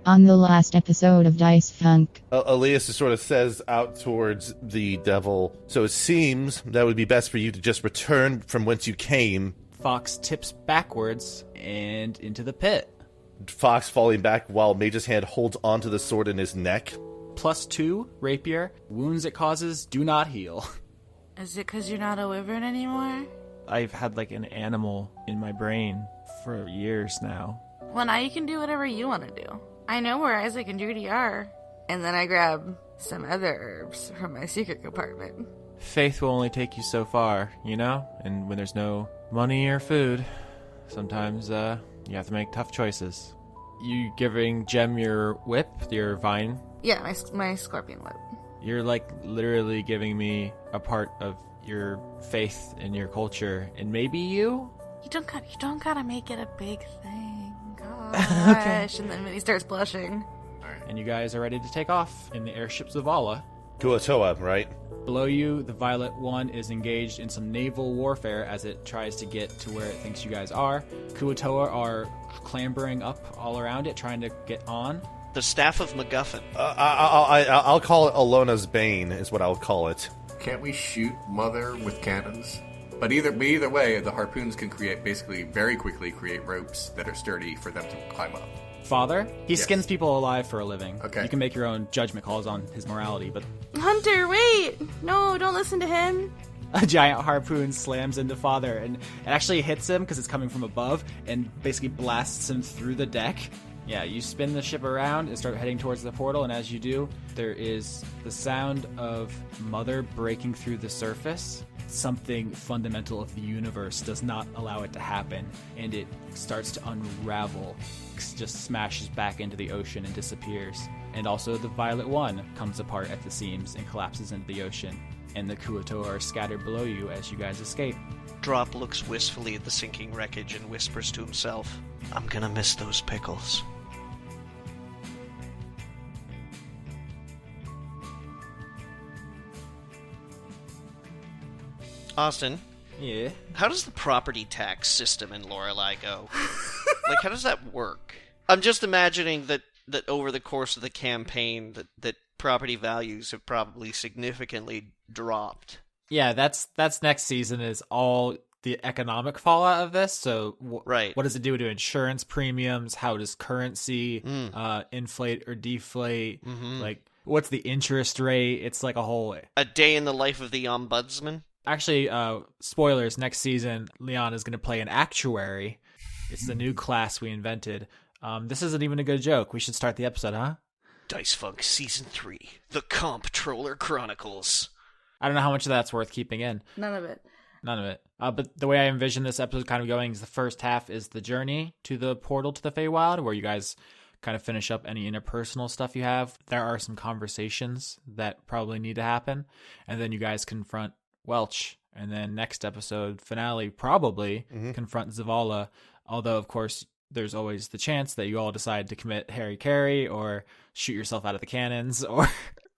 On the last episode of Dice Funk. Alias sort of says out towards the devil, so it seems that would be best for you to just return from whence you came. Fox tips backwards and into the pit. Fox falling back while Mage's hand holds onto the sword in his neck. +2, rapier. Wounds it causes do not heal. Is it because you're not a wyvern anymore? I've had like an animal in my brain for years now. Well, now you can do whatever you want to do. I know where Isaac and Judy are. And then I grab some other herbs from my secret compartment. Faith will only take you so far, you know? And when there's no money or food, sometimes you have to make tough choices. You giving Jem your whip, your vine? Yeah, my scorpion whip. You're like literally giving me a part of your faith and your culture, and maybe you? You don't gotta make it a big thing. Gosh. Okay. And then Minnie starts blushing. And you guys are ready to take off in the airship Zavala. Kuatoa, right? Below you, the Violet One is engaged in some naval warfare as it tries to get to where it thinks you guys are. Kuatoa are clambering up all around it, trying to get on. The Staff of MacGuffin. I'll call it Alona's Bane, is what I'll call it. Can't we shoot Mother with cannons? But either way, the harpoons can very quickly create ropes that are sturdy for them to climb up. Father, he Yes. skins people alive for a living. Okay. You can make your own judgment calls on his morality, but Hunter, wait! No, don't listen to him. a giant harpoon slams into Father, and it actually hits him because it's coming from above, and basically blasts him through the deck. Yeah, you spin the ship around and start heading towards the portal, and as you do, there is the sound of Mother breaking through the surface. Something fundamental of the universe does not allow it to happen, and it starts to unravel, just smashes back into the ocean and disappears. And also the Violet One comes apart at the seams and collapses into the ocean, and the Kuatoa are scattered below you as you guys escape. Drop looks wistfully at the sinking wreckage and whispers to himself, I'm gonna miss those pickles. Austin, Yeah. how does the property tax system in Lorelei go? Like, how does that work? I'm just imagining that over the course of the campaign, that property values have probably significantly dropped. Yeah, that's next season is all the economic fallout of this. So Right. what does it do to insurance premiums? How does currency inflate or deflate? Like, what's the interest rate? It's like a whole... A day in the life of the ombudsman? Actually, spoilers, next season, Leon is going to play an actuary. It's the new class we invented. This isn't even a good joke. We should start the episode, huh? Dice Funk Season 3, The Comptroller Chronicles. I don't know how much of that's worth keeping in. None of it. None of it. But the way I envision this episode kind of going is the first half is the journey to the portal to the Fae Wild, where you guys kind of finish up any interpersonal stuff you have. There are some conversations that probably need to happen. And then you guys confront Welch. And then next episode, finale, probably confront Zavala. Although, of course, there's always the chance that you all decide to commit Harry Carey or shoot yourself out of the cannons or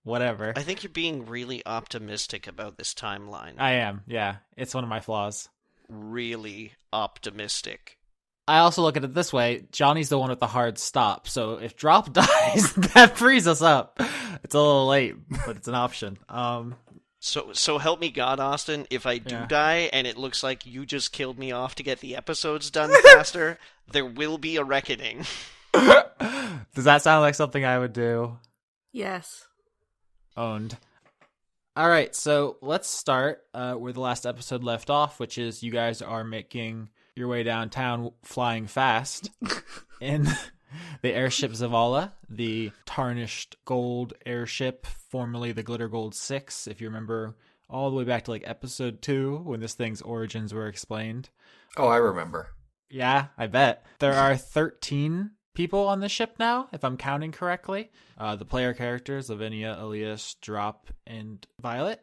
whatever. I think you're being really optimistic about this timeline. I am, yeah. It's one of my flaws. Really optimistic. I also look at it this way. Johnny's the one with the hard stop. So if Drop dies, that frees us up. It's a little late, but it's an option. So help me God, Austin, if I do die and it looks like you just killed me off to get the episodes done faster, there will be a reckoning. Does that sound like something I would do? Yes. Owned. All right, so let's start where the last episode left off, which is you guys are making your way downtown flying fast in the airship Zavala, the tarnished gold airship, formerly the Glitter Gold 6, if you remember all the way back to like episode 2 when this thing's origins were explained. Oh, I remember. Yeah, I bet. There are 13 people on the ship now, if I'm counting correctly. The player characters, Lavinia, Alias, Drop, and Violet.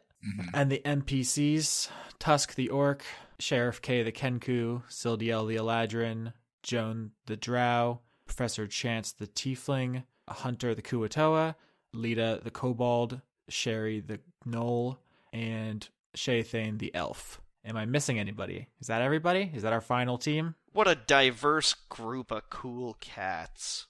And the NPCs, Tusk the Orc, Sheriff K the Kenku, Sildiel the Eladrin, Joan the Drow, Professor Chance the Tiefling, Hunter the Kuatoa, Lita the Kobold, Sherry the Gnoll, and Shaythane the Elf. Am I missing anybody? Is that everybody? Is that our final team? What a diverse group of cool cats.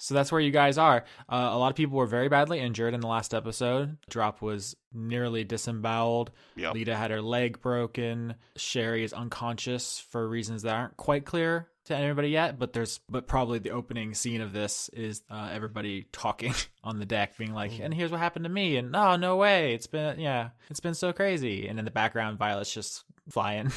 So that's where you guys are. A lot of people were very badly injured in the last episode. Drop was nearly disemboweled. Yep. Lita had her leg broken. Sherry is unconscious for reasons that aren't quite clear to anybody yet. But probably the opening scene of this is everybody talking on the deck, being like, "And here's what happened to me." And oh, no way! It's been so crazy. And in the background, Violet's just flying.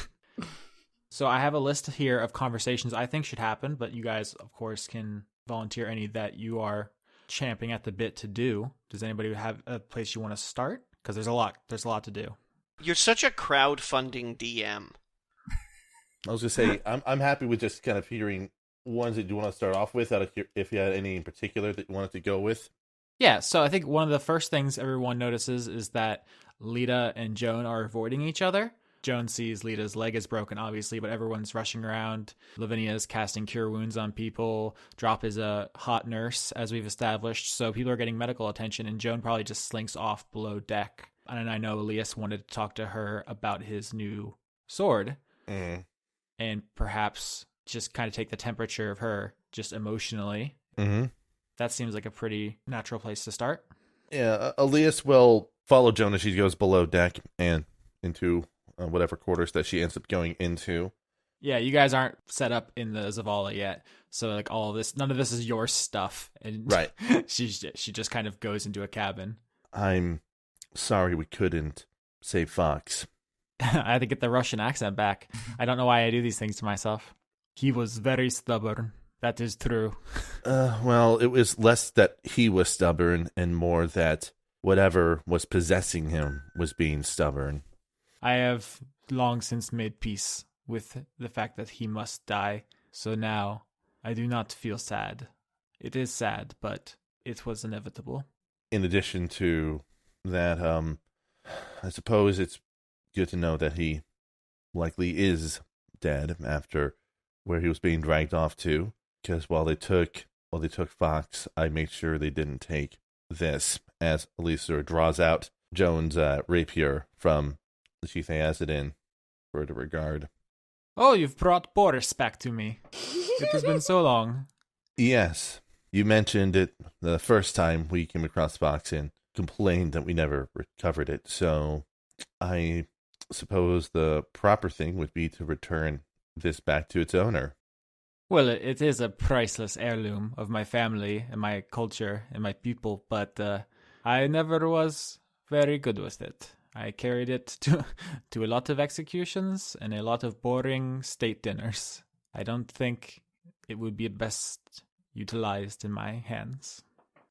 So I have a list here of conversations I think should happen, but you guys, of course, can volunteer any that you are champing at the bit to do. Does anybody have a place you want to start? Because there's a lot to do. You're such a crowdfunding DM. I was going to say, I'm happy with just kind of hearing ones that you want to start off with, if you had any in particular that you wanted to go with. Yeah, so I think one of the first things everyone notices is that Lita and Joan are avoiding each other. Joan sees Lita's leg is broken, obviously, but everyone's rushing around. Lavinia is casting cure wounds on people. Drop is a hot nurse, as we've established, so people are getting medical attention, and Joan probably just slinks off below deck. And I know Alias wanted to talk to her about his new sword, and perhaps just kind of take the temperature of her, just emotionally. Mm-hmm. That seems like a pretty natural place to start. Yeah, Alias will follow Joan as she goes below deck and into whatever quarters that she ends up going into. Yeah, you guys aren't set up in the Zavala yet, so like all of this, none of this is your stuff. And right. she just kind of goes into a cabin. I'm sorry we couldn't save Fox. I had to get the Russian accent back. I don't know why I do these things to myself. He was very stubborn. That is true. Well, it was less that he was stubborn and more that whatever was possessing him was being stubborn. I have long since made peace with the fact that he must die, so now I do not feel sad. It is sad, but it was inevitable. In addition to that, I suppose it's good to know that he likely is dead after where he was being dragged off to, because while they took Fox, I made sure they didn't take this, as Elisa draws out Joan's rapier from the sheath they has it in for her to regard. Oh, you've brought Boris back to me. It has been so long. Yes. You mentioned it the first time we came across Fox and complained that we never recovered it, so I suppose the proper thing would be to return this back to its owner. Well, it is a priceless heirloom of my family and my culture and my people, but I never was very good with it. I carried it to a lot of executions and a lot of boring state dinners. I don't think it would be best utilized in my hands.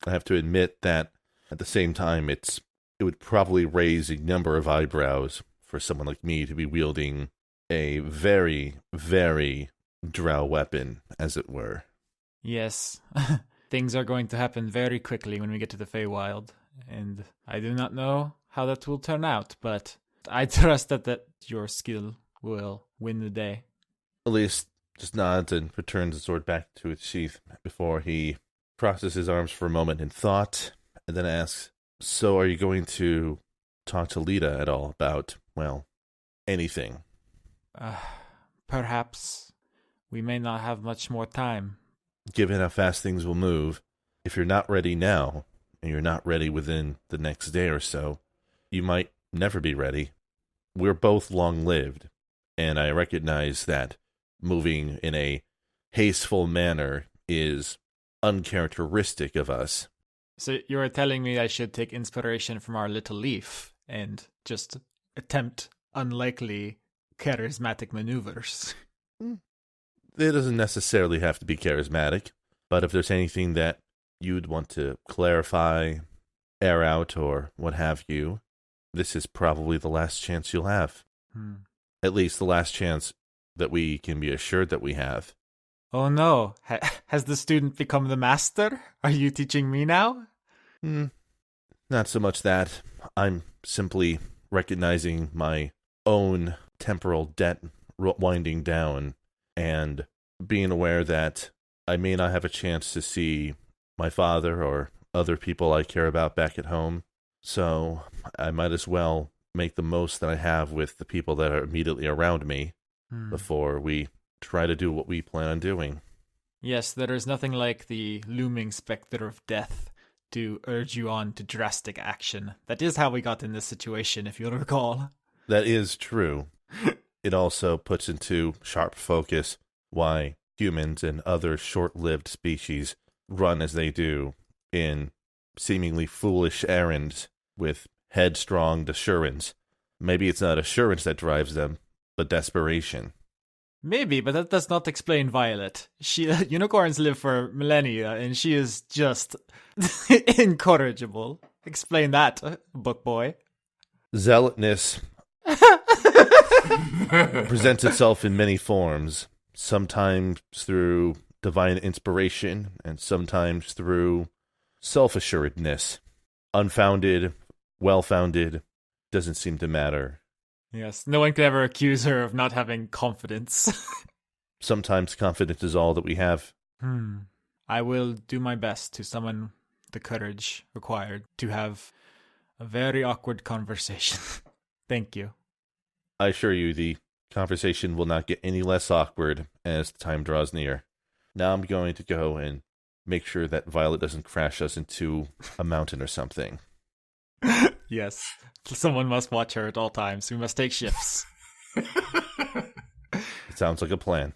I have to admit that at the same time, it would probably raise a number of eyebrows for someone like me to be wielding a very, very drow weapon, as it were. Yes. Things are going to happen very quickly when we get to the Fae Wild, and I do not know how that will turn out, but I trust that your skill will win the day. Alias just nods and returns the sword back to its sheath before he crosses his arms for a moment in thought, and then asks, "So are you going to talk to Lita at all about, well, anything?" Perhaps. We may not have much more time. Given how fast things will move, if you're not ready now, and you're not ready within the next day or so, you might never be ready. We're both long-lived, and I recognize that moving in a hasteful manner is uncharacteristic of us. So you're telling me I should take inspiration from our little leaf and just attempt unlikely charismatic maneuvers? It doesn't necessarily have to be charismatic, but if there's anything that you'd want to clarify, air out, or what have you, this is probably the last chance you'll have. At least the last chance that we can be assured that we have. Oh no, has the student become the master? Are you teaching me now? Not so much that. I'm simply recognizing my own temporal debt winding down and being aware that I may not have a chance to see my father or other people I care about back at home. So I might as well make the most that I have with the people that are immediately around me before we try to do what we plan on doing. Yes, there is nothing like the looming specter of death to urge you on to drastic action. That is how we got in this situation, if you'll recall. That is true. It also puts into sharp focus why humans and other short-lived species run as they do in seemingly foolish errands with headstrong assurance. Maybe it's not assurance that drives them, but desperation. Maybe, but that does not explain Violet. Unicorns live for millennia, and she is just incorrigible. Explain that, book boy. Zealotness presents itself in many forms, sometimes through divine inspiration, and sometimes through self-assuredness. Unfounded, well-founded, doesn't seem to matter. Yes, no one could ever accuse her of not having confidence. Sometimes confidence is all that we have. I will do my best to summon the courage required to have a very awkward conversation. Thank you. I assure you the conversation will not get any less awkward as the time draws near. Now I'm going to go and make sure that Violet doesn't crash us into a mountain or something. Yes, someone must watch her at all times. We must take shifts. It sounds like a plan.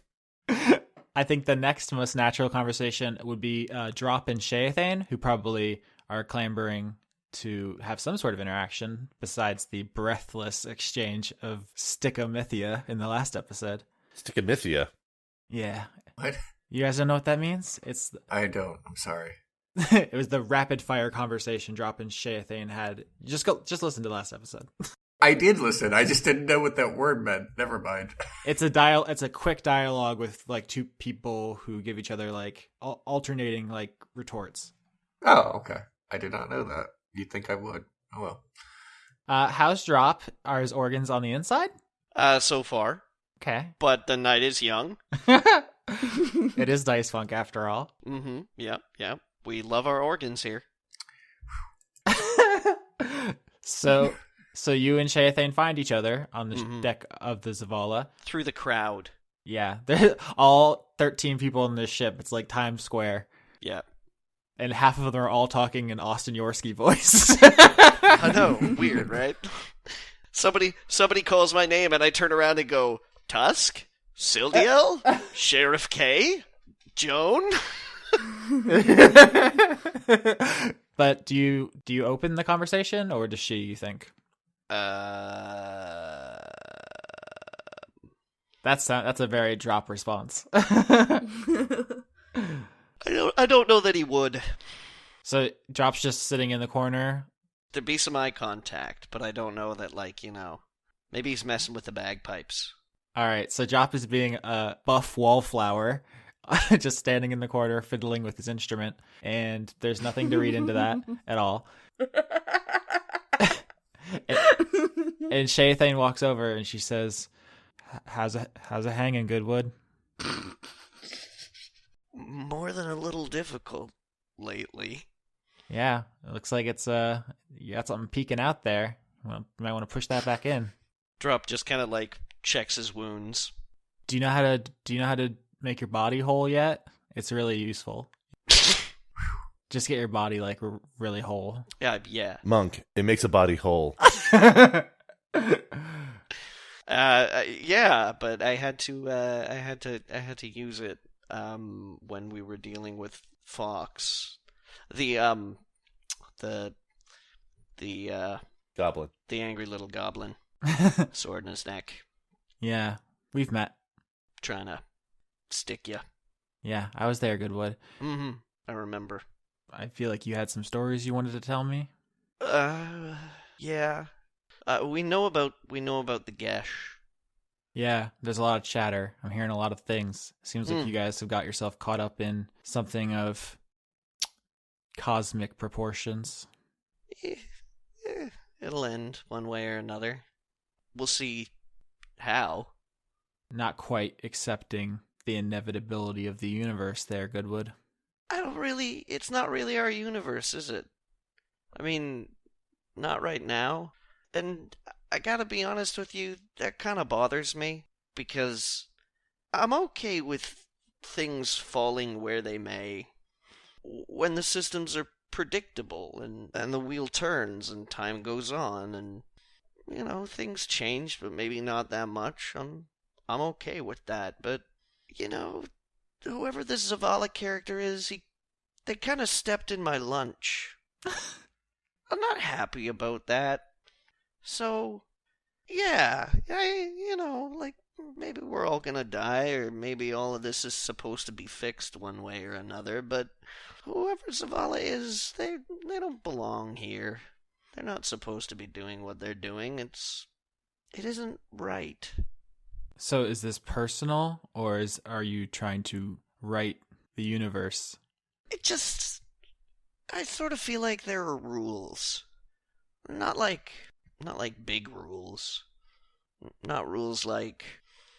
I think the next most natural conversation would be Drop and Shaethane, who probably are clambering to have some sort of interaction besides the breathless exchange of Stickomythia in the last episode. Stickomythia? Yeah. What? You guys don't know what that means? I don't. I'm sorry. It was the rapid fire conversation Drop and Shaethane had. Just listen to the last episode. I did listen. I just didn't know what that word meant. Never mind. It's a quick dialogue with like two people who give each other like alternating like retorts. Oh, okay. I did not know that. You'd think I would. Oh well. How's Drop? Are his organs on the inside? So far. Okay. But the night is young. It is Dice Funk after all. Mm-hmm. Yep. We love our organs here. So you and Shaethane find each other on the deck of the Zavala. Through the crowd. Yeah. All 13 people in this ship. It's like Times Square. Yeah. And half of them are all talking in Austin Yorsky voice. I know. Weird, right? Somebody calls my name and I turn around and go, Tusk? Sildiel? Sheriff K? Joan? But do you open the conversation, or does she, you think? That's a very Drop response. I don't know that he would. So Drop's just sitting in the corner. There'd be some eye contact, but I don't know that, maybe he's messing with the bagpipes. All right, so Drop is being a buff wallflower, just standing in the corner, fiddling with his instrument, and there's nothing to read into that at all. And Shaethane walks over and she says, "How's it hanging, Goodwood?" More than a little difficult lately. Yeah, it looks like it's you got something peeking out there. You might want to push that back in. Drop just kind of checks his wounds. Do you know how to make your body whole yet? It's really useful. Just get your body really whole. Yeah. Monk, it makes a body whole. Yeah, but I had to use it when we were dealing with Fox. The Goblin. The angry little goblin. Sword in his neck. Yeah, we've met. Trying to stick you. Yeah, I was there, Goodwood. Mm-hmm. I remember. I feel like you had some stories you wanted to tell me. Yeah. We know about the Gesh. Yeah, there's a lot of chatter. I'm hearing a lot of things. Seems like you guys have got yourself caught up in something of cosmic proportions. It'll end one way or another. We'll see how. Not quite accepting the inevitability of the universe there, Goodwood. It's not really our universe, is it? I mean, not right now. And I gotta be honest with you, that kind of bothers me, because I'm okay with things falling where they may, when the systems are predictable and the wheel turns and time goes on and, things change, but maybe not that much. I'm okay with that, but, whoever this Zavala character is, they kind of stepped in my lunch. I'm not happy about that. So, yeah, maybe we're all gonna die, or maybe all of this is supposed to be fixed one way or another, but whoever Zavala is, they don't belong here. They're not supposed to be doing what they're doing. It isn't right. So is this personal, or are you trying to right the universe? I sort of feel like there are rules. Not like big rules. Not rules like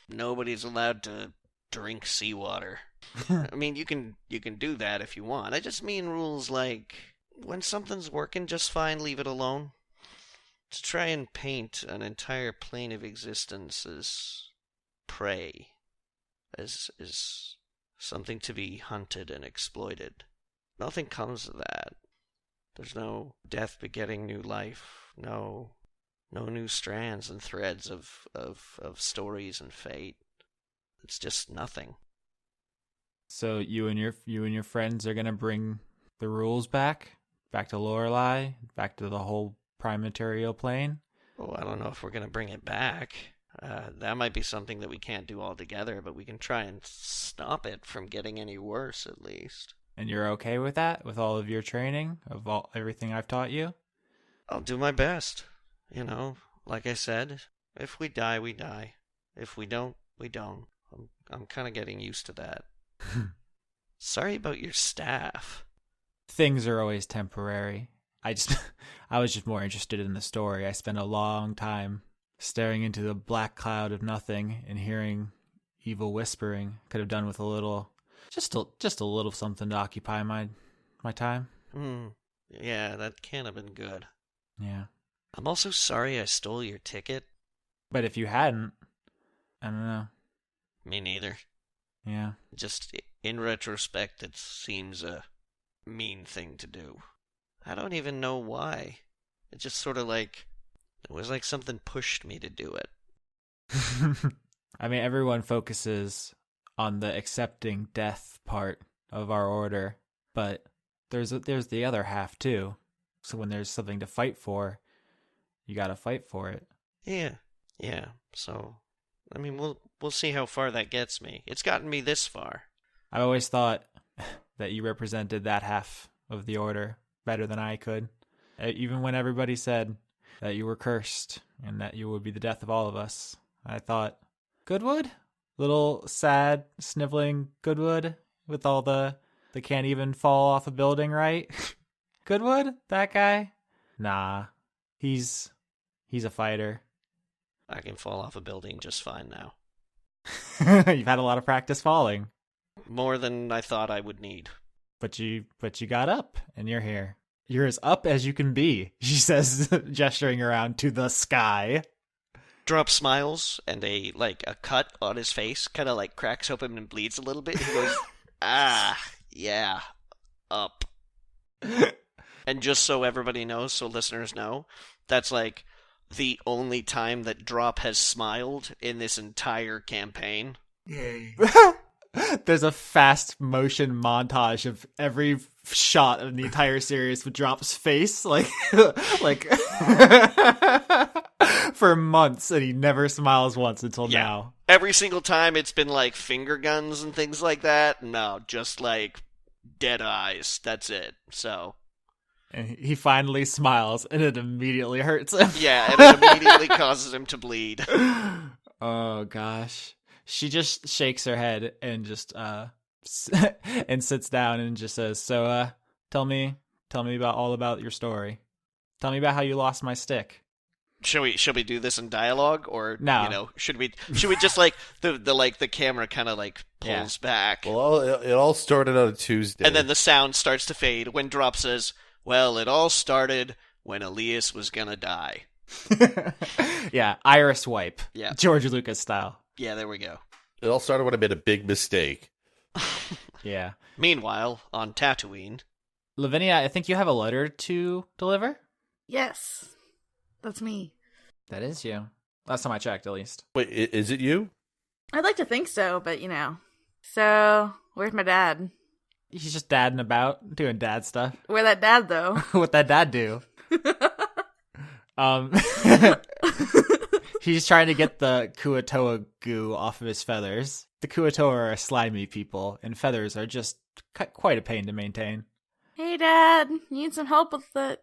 nobody's allowed to drink seawater. I mean, you can do that if you want. I just mean rules like when something's working just fine, leave it alone. To try and paint an entire plane of existence as prey, as something to be hunted and exploited. Nothing comes of that. There's no death begetting new life. No new strands and threads of stories and fate. It's just nothing. So you and your friends are gonna bring the rules back to Lorelei, back to the whole prime material plane? Oh, I don't know if we're gonna bring it back. That might be something that we can't do all together, but we can try and stop it from getting any worse, at least. And you're okay with that, with all of your training, of everything I've taught you? I'll do my best. Like I said, if we die, we die. If we don't, we don't. I'm kind of getting used to that. Sorry about your staff. Things are always temporary. I was just more interested in the story. I spent a long time staring into the black cloud of nothing and hearing evil whispering. Could have done with a little, just a little something to occupy my time. Yeah, that can't have been good. Yeah. I'm also sorry I stole your ticket. But if you hadn't, I don't know. Me neither. Yeah. Just in retrospect, it seems a mean thing to do. I don't even know why. It just sort of it was like something pushed me to do it. I mean, everyone focuses on the accepting death part of our order, but there's the other half too. So when there's something to fight for, you gotta fight for it. Yeah. So, I mean, we'll see how far that gets me. It's gotten me this far. I've always thought that you represented that half of the order better than I could. Even when everybody said that you were cursed and that you would be the death of all of us, I thought, Goodwood? Little sad, sniveling Goodwood with all the can't even fall off a building, right? Goodwood? That guy? Nah. He's a fighter. I can fall off a building just fine now. You've had a lot of practice falling. More than I thought I would need. But you got up, and you're here. You're as up as you can be, she says, gesturing around to the sky. Drop smiles, and a cut on his face kind of cracks open and bleeds a little bit. He goes, yeah, up. And just so everybody knows, so listeners know, that's the only time that Drop has smiled in this entire campaign. Yay. There's a fast motion montage of every shot of the entire series with Drop's face, for months, and he never smiles once until now. Every single time it's been finger guns and things like that. No, just dead eyes. That's it. So. And he finally smiles, and it immediately hurts him. Yeah, and it immediately causes him to bleed. Oh, gosh. She just shakes her head and just and sits down and just says, so, tell me all about your story. Tell me about how you lost my stick. Shall we do this in dialogue, or no? Should we just the camera kind of pulls back? Well, it all started on a Tuesday, and then the sound starts to fade when Drop says, "Well, it all started when Alias was gonna die." Yeah, iris wipe. Yeah, George Lucas style. Yeah, there we go. It all started when I made a big mistake. Yeah. Meanwhile, on Tatooine... Lavinia, I think you have a letter to deliver? Yes, that's me. That is you. Last time I checked, at least. Wait, is it you? I'd like to think so, but So, where's my dad? He's just dadding about, doing dad stuff. Where that dad, though? What that dad do? He's trying to get the Kuatoa goo off of his feathers. The Kuatoa are slimy people, and feathers are just quite a pain to maintain. Hey, Dad, you need some help with the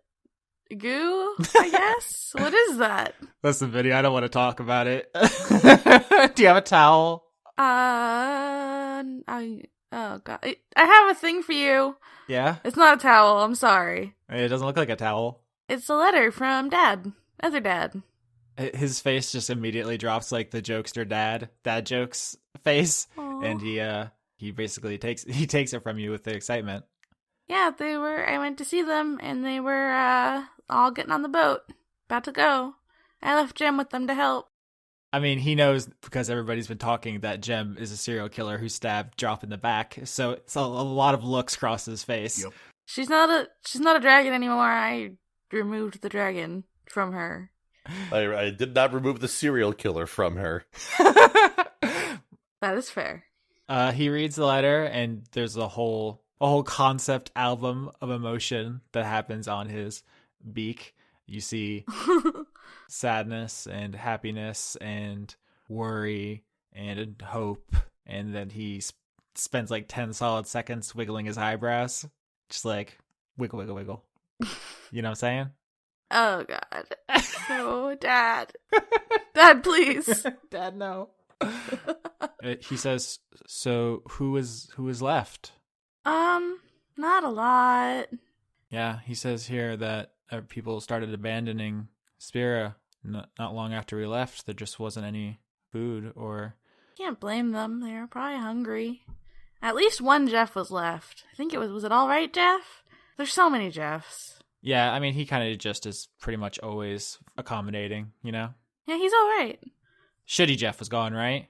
goo, I guess? What is that? Listen, Vinny, I don't want to talk about it. Do you have a towel? Oh, God. I have a thing for you. Yeah? It's not a towel, I'm sorry. It doesn't look like a towel. It's a letter from Dad. Other Dad. His face just immediately drops like the jokester dad jokes face. Aww. And he basically takes it from you with the excitement. Yeah, I went to see them, and they were, all getting on the boat. About to go. I left Jem with them to help. I mean, he knows because everybody's been talking that Jem is a serial killer who stabbed Drop in the back. So it's a lot of looks cross his face. Yep. She's not a dragon anymore. I removed the dragon from her. I did not remove the serial killer from her. That is fair. He reads the letter, and there's a whole concept album of emotion that happens on his beak. You see sadness and happiness and worry and hope, and then he spends like 10 solid seconds wiggling his eyebrows, just like wiggle, wiggle, wiggle. You know what I'm saying? Oh, God. Oh, Dad. Dad, please. Dad, no. He says, so who is left? Not a lot. Yeah, he says here that people started abandoning Spira not long after we left. There just wasn't any food or... Can't blame them. They were probably hungry. At least one Jeff was left. I think was it all right, Jeff? There's so many Jeffs. Yeah, I mean, he kind of just is pretty much always accommodating, you know? Yeah, he's all right. Shitty Jeff was gone, right?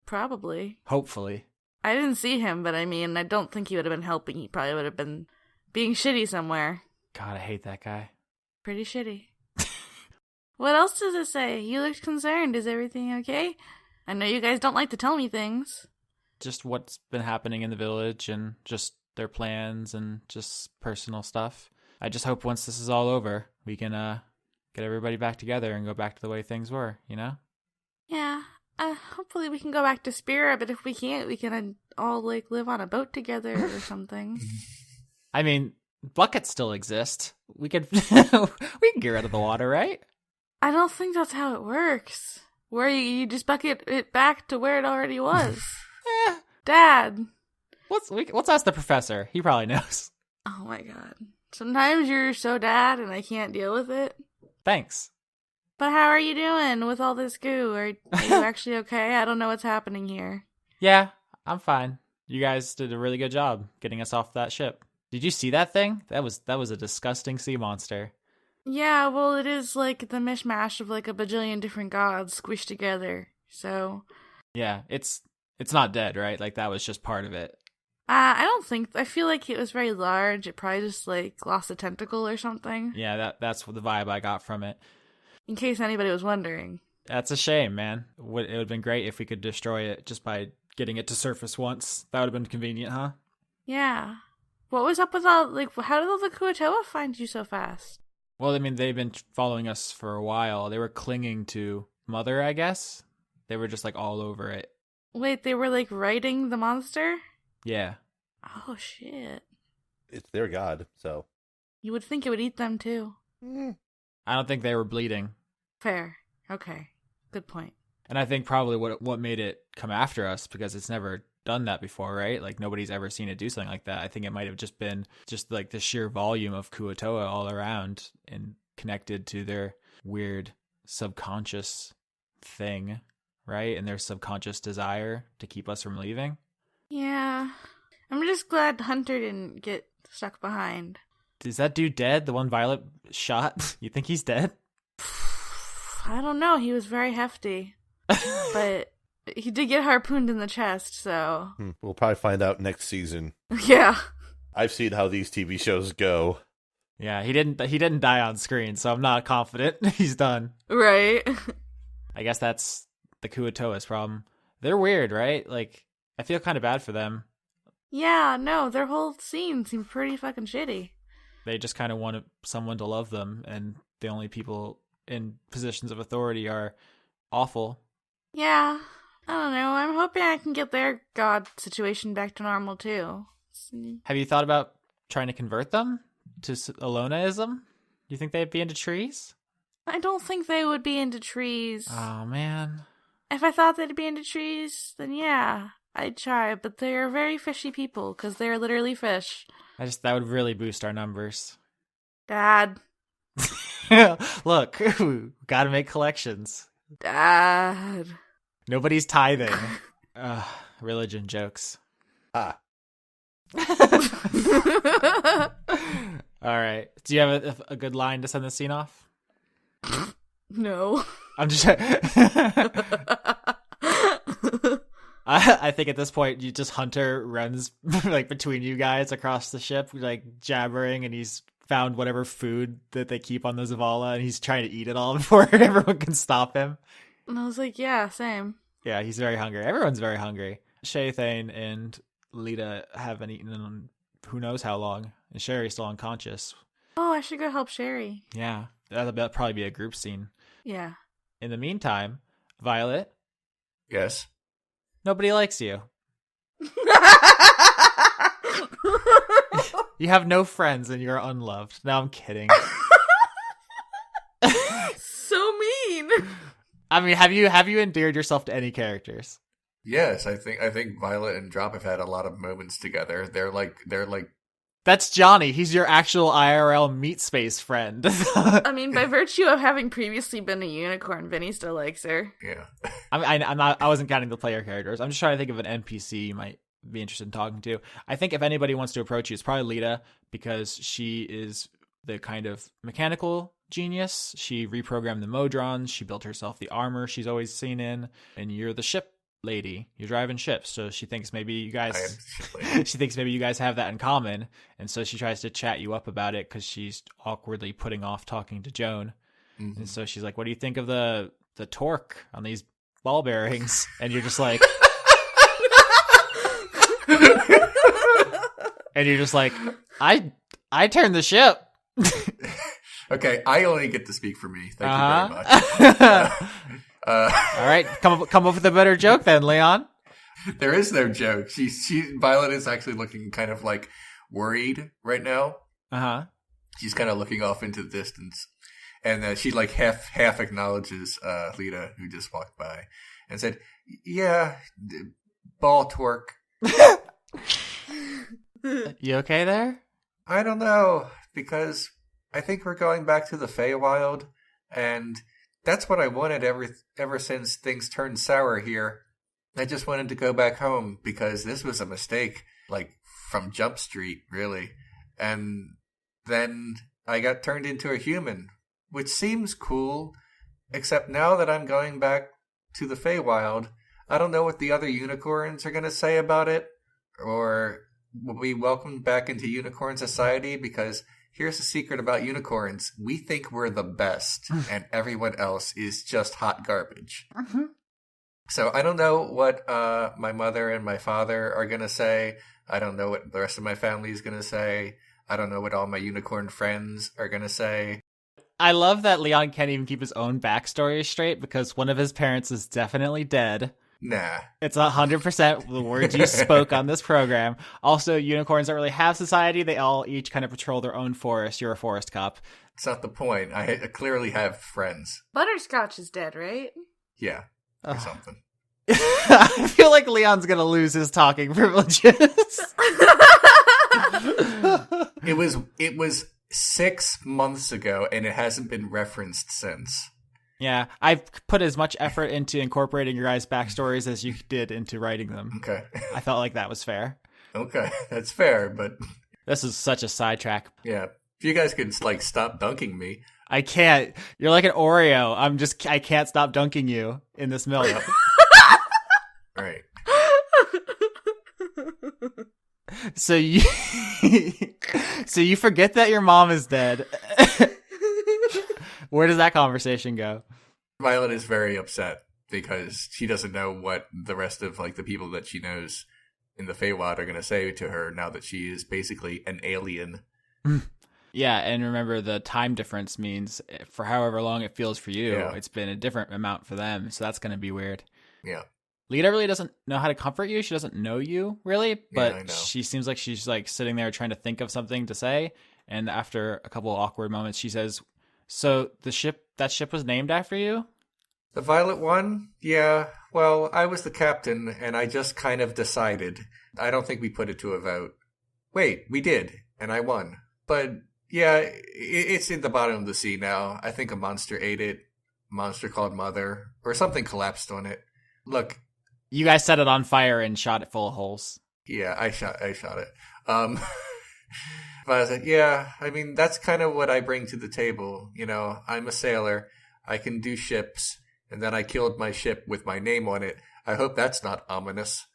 Probably. Hopefully. I didn't see him, but I mean, I don't think he would have been helping. He probably would have been being shitty somewhere. God, I hate that guy. Pretty shitty. What else does it say? You looked concerned. Is everything okay? I know you guys don't like to tell me things. Just what's been happening in the village and just their plans and just personal stuff. I just hope once this is all over, we can get everybody back together and go back to the way things were, you know? Yeah. Hopefully we can go back to Spira, but if we can't, we can all like live on a boat together or something. I mean, buckets still exist. We could we can get rid of the water, right? I don't think that's how it works. Where you just bucket it back to where it already was. Dad. Let's ask the professor. He probably knows. Oh my God. Sometimes you're so dad and I can't deal with it. Thanks. But how are you doing with all this goo? Are you actually okay? I don't know what's happening here. Yeah, I'm fine. You guys did a really good job getting us off that ship. Did you see that thing? That was a disgusting sea monster. Yeah, well, it is like the mishmash of like a bajillion different gods squished together. So yeah, it's not dead, right? Like that was just part of it. I feel like it was very large. It probably just like lost a tentacle or something. Yeah, that's the vibe I got from it. In case anybody was wondering. That's a shame, man. It would have been great if we could destroy it just by getting it to surface once. That would have been convenient, huh? Yeah. What was up with all, like, how did all the Kuatoa find you so fast? Well, I mean, they've been following us for a while. They were clinging to Mother, I guess. They were just, like, all over it. Wait, they were, like, riding the monster? Yeah. Oh, shit. It's their god, so... You would think it would eat them, too. I don't think they were bleeding. Fair. Okay. Good point. And I think probably what made it come after us, because it's never done that before, right? Like, nobody's ever seen it do something like that. I think it might have just been just, like, the sheer volume of Kuatoa all around and connected to their weird subconscious thing, right? And their subconscious desire to keep us from leaving. Yeah. I'm just glad Hunter didn't get stuck behind. Is that dude dead? The one Violet shot? You think he's dead? I don't know. He was very hefty. But He did get harpooned in the chest, so... We'll probably find out next season. Yeah. I've seen how these TV shows go. Yeah, he didn't die on screen, so I'm not confident he's done. Right. I guess that's the Kuatoa's problem. They're weird, right? Like, I feel kind of bad for them. Yeah, no, their whole scene seemed pretty fucking shitty. They just kind of want someone to love them, and the only people in positions of authority are awful. Yeah, I don't know. I'm hoping I can get their god situation back to normal, too. Have you thought about trying to convert them to Alonaism? Do you think they'd be into trees? I don't think they would be into trees. Oh, man. If I thought they'd be into trees, then yeah, I'd try. But they're very fishy people, because they're literally fish. That would really boost our numbers. Dad. Look, gotta make collections. Dad. Nobody's tithing. Religion jokes. Ah. All right. Do you have a good line to send the scene off? No. I'm just... I think at this point, Hunter runs like between you guys across the ship, like jabbering, and he's found whatever food that they keep on the Zavala, and he's trying to eat it all before everyone can stop him. And I was like, yeah, same. Yeah, he's very hungry. Everyone's very hungry. Shay, Thane, and Lita haven't eaten in who knows how long, and Sherry's still unconscious. Oh, I should go help Sherry. Yeah, that'll probably be a group scene. Yeah. In the meantime, Violet, Yes. nobody likes you. You have no friends and you're unloved. No, I'm kidding. So mean. I mean, have you endeared yourself to any characters? Yes, I think Violet and Drop have had a lot of moments together. They're like That's Johnny. He's your actual IRL meat space friend. I mean, by virtue of having previously been a unicorn, Vinny still likes her. yeah. I wasn't counting the player characters. I'm just trying to think of an NPC you might be interested in talking to. I think if anybody wants to approach you, it's probably Lita, because she is the kind of mechanical genius. She reprogrammed the Modrons. She built herself the armor she's always seen in. And you're the ship lady. You're driving ships, so she thinks maybe you guys I am the ship lady. she thinks maybe you guys have that in common, and so she tries to chat you up about it because she's awkwardly putting off talking to Joan. Mm-hmm. And so she's like, what do you think of the torque on these ball bearings? And you're just like and you're just like, I turned the ship. Okay, I only get to speak for me. Thank you very much. All right, come up with a better joke then, Leon. There is no joke. Violet is actually looking kind of like worried right now. She's kind of looking off into the distance, and she like half acknowledges Lita, who just walked by, and said, "Yeah, ball torque." You okay there? I don't know, because I think we're going back to the Fae Wild, and that's what I wanted ever since things turned sour here. I just wanted to go back home because this was a mistake, like from Jump Street, really. And then I got turned into a human, which seems cool, except now that I'm going back to the Feywild, I don't know what the other unicorns are going to say about it, or will be welcomed back into unicorn society, because here's the secret about unicorns. We think we're the best, and everyone else is just hot garbage. Mm-hmm. So I don't know what my mother and my father are going to say. I don't know what the rest of my family is going to say. I don't know what all my unicorn friends are going to say. I love that Leon can't even keep his own backstory straight because one of his parents is definitely dead. Nah. It's 100% the words you spoke on this program. Also, unicorns don't really have society. They all each kind of patrol their own forest. You're a forest cop. It's not the point. I clearly have friends. Butterscotch is dead, right? Yeah. Or something. I feel like Leon's going to lose his talking privileges. It was 6 months ago, and it hasn't been referenced since. Yeah, I've put as much effort into incorporating your guys' backstories as you did into writing them. Okay. I felt like that was fair. Okay, that's fair, but... This is such a sidetrack. Yeah. If you guys could, like, stop dunking me. I can't. You're like an Oreo. I can't stop dunking you in this milk. Right. So you so you forget that your mom is dead. Where does that conversation go? Violet is very upset because she doesn't know what the rest of like the people that she knows in the Feywild are going to say to her now that she is basically an alien. Yeah, and remember the time difference means for however long it feels for you, Yeah. it's been a different amount for them, so that's going to be weird. Yeah. Lita really doesn't know how to comfort you. She doesn't know you, really, I but know. she seems like she's like sitting there trying to think of something to say, and after a couple of awkward moments, she says, "So that ship was named after you?" The Violet one? Yeah. Well, I was the captain, and I just kind of decided. I don't think we put it to a vote. Wait, we did, and I won. But, yeah, it's in the bottom of the sea now. I think a monster ate it. Monster called Mother. Or something collapsed on it. Look, You guys set it on fire and shot it full of holes. yeah, I shot it. But I was like, yeah, I mean, that's kind of what I bring to the table. You know, I'm a sailor. I can do ships. And then I killed my ship with my name on it. I hope that's not ominous.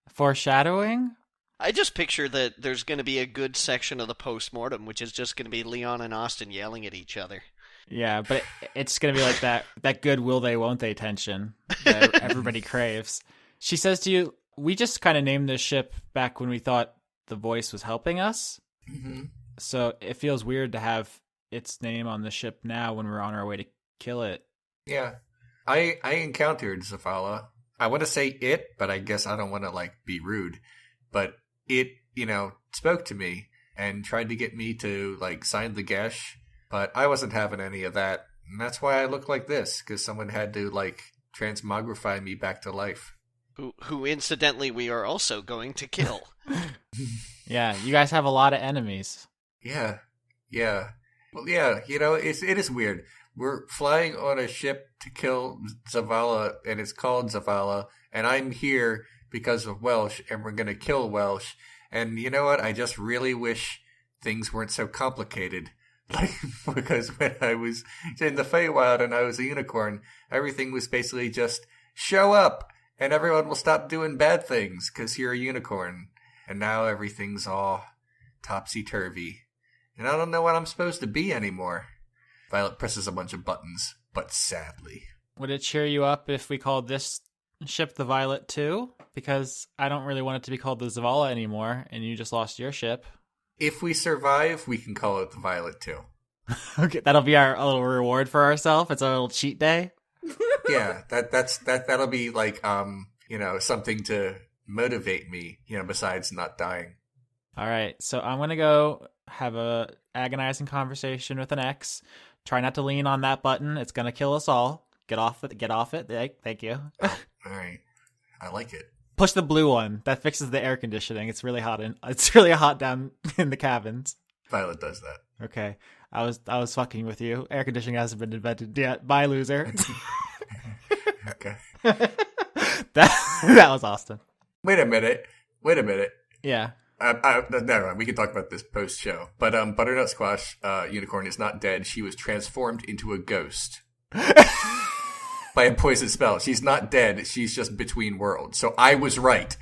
Foreshadowing? I just picture that there's going to be a good section of the post-mortem, which is just going to be Leon and Austin yelling at each other. Yeah, but it's going to be like that good will they, won't they tension that everybody craves. She says to you, we just kind of named this ship back when we thought the voice was helping us. Mm-hmm. So it feels weird to have its name on the ship now when we're on our way to kill it. Yeah. I encountered Zavala. I want to say it, but I guess I don't want to, like, be rude. But it, you know, spoke to me and tried to get me to, like, sign the gesh. But I wasn't having any of that. And that's why I look like this, because someone had to, like, transmogrify me back to life. Who incidentally we are also going to kill. Yeah, you guys have a lot of enemies. Yeah. Well, yeah, you know, it is weird. We're flying on a ship to kill Zavala, and it's called Zavala, and I'm here because of Welch, and we're going to kill Welch. And you know what? I just really wish things weren't so complicated. Like, because when I was in the Feywild and I was a unicorn, everything was basically just show up, and everyone will stop doing bad things because you're a unicorn. And now everything's all topsy-turvy. And I don't know what I'm supposed to be anymore. Violet presses a bunch of buttons, but sadly. Would it cheer you up if we called this ship the Violet too? Because I don't really want it to be called the Zavala anymore, and you just lost your ship. If we survive, we can call it the Violet too. Okay, that'll be our little reward for ourselves. It's our little cheat day. Yeah, that'll be like you know, something to motivate me, you know, besides not dying. All right, so I'm gonna go have a agonizing conversation with an ex. Try not to lean on that button. It's gonna kill us all. Get off it. Thank you. All right, I like it. Push the blue one. That fixes the air conditioning. It's really hot down in the cabins. Violet does that. Okay. I was fucking with you. Air conditioning hasn't been invented yet. Bye, loser. Okay. that was Austin. Wait a minute. Yeah. Never mind. We can talk about this post show. But Butternut Squash Unicorn is not dead. She was transformed into a ghost by a poison spell. She's not dead. She's just between worlds. So I was right.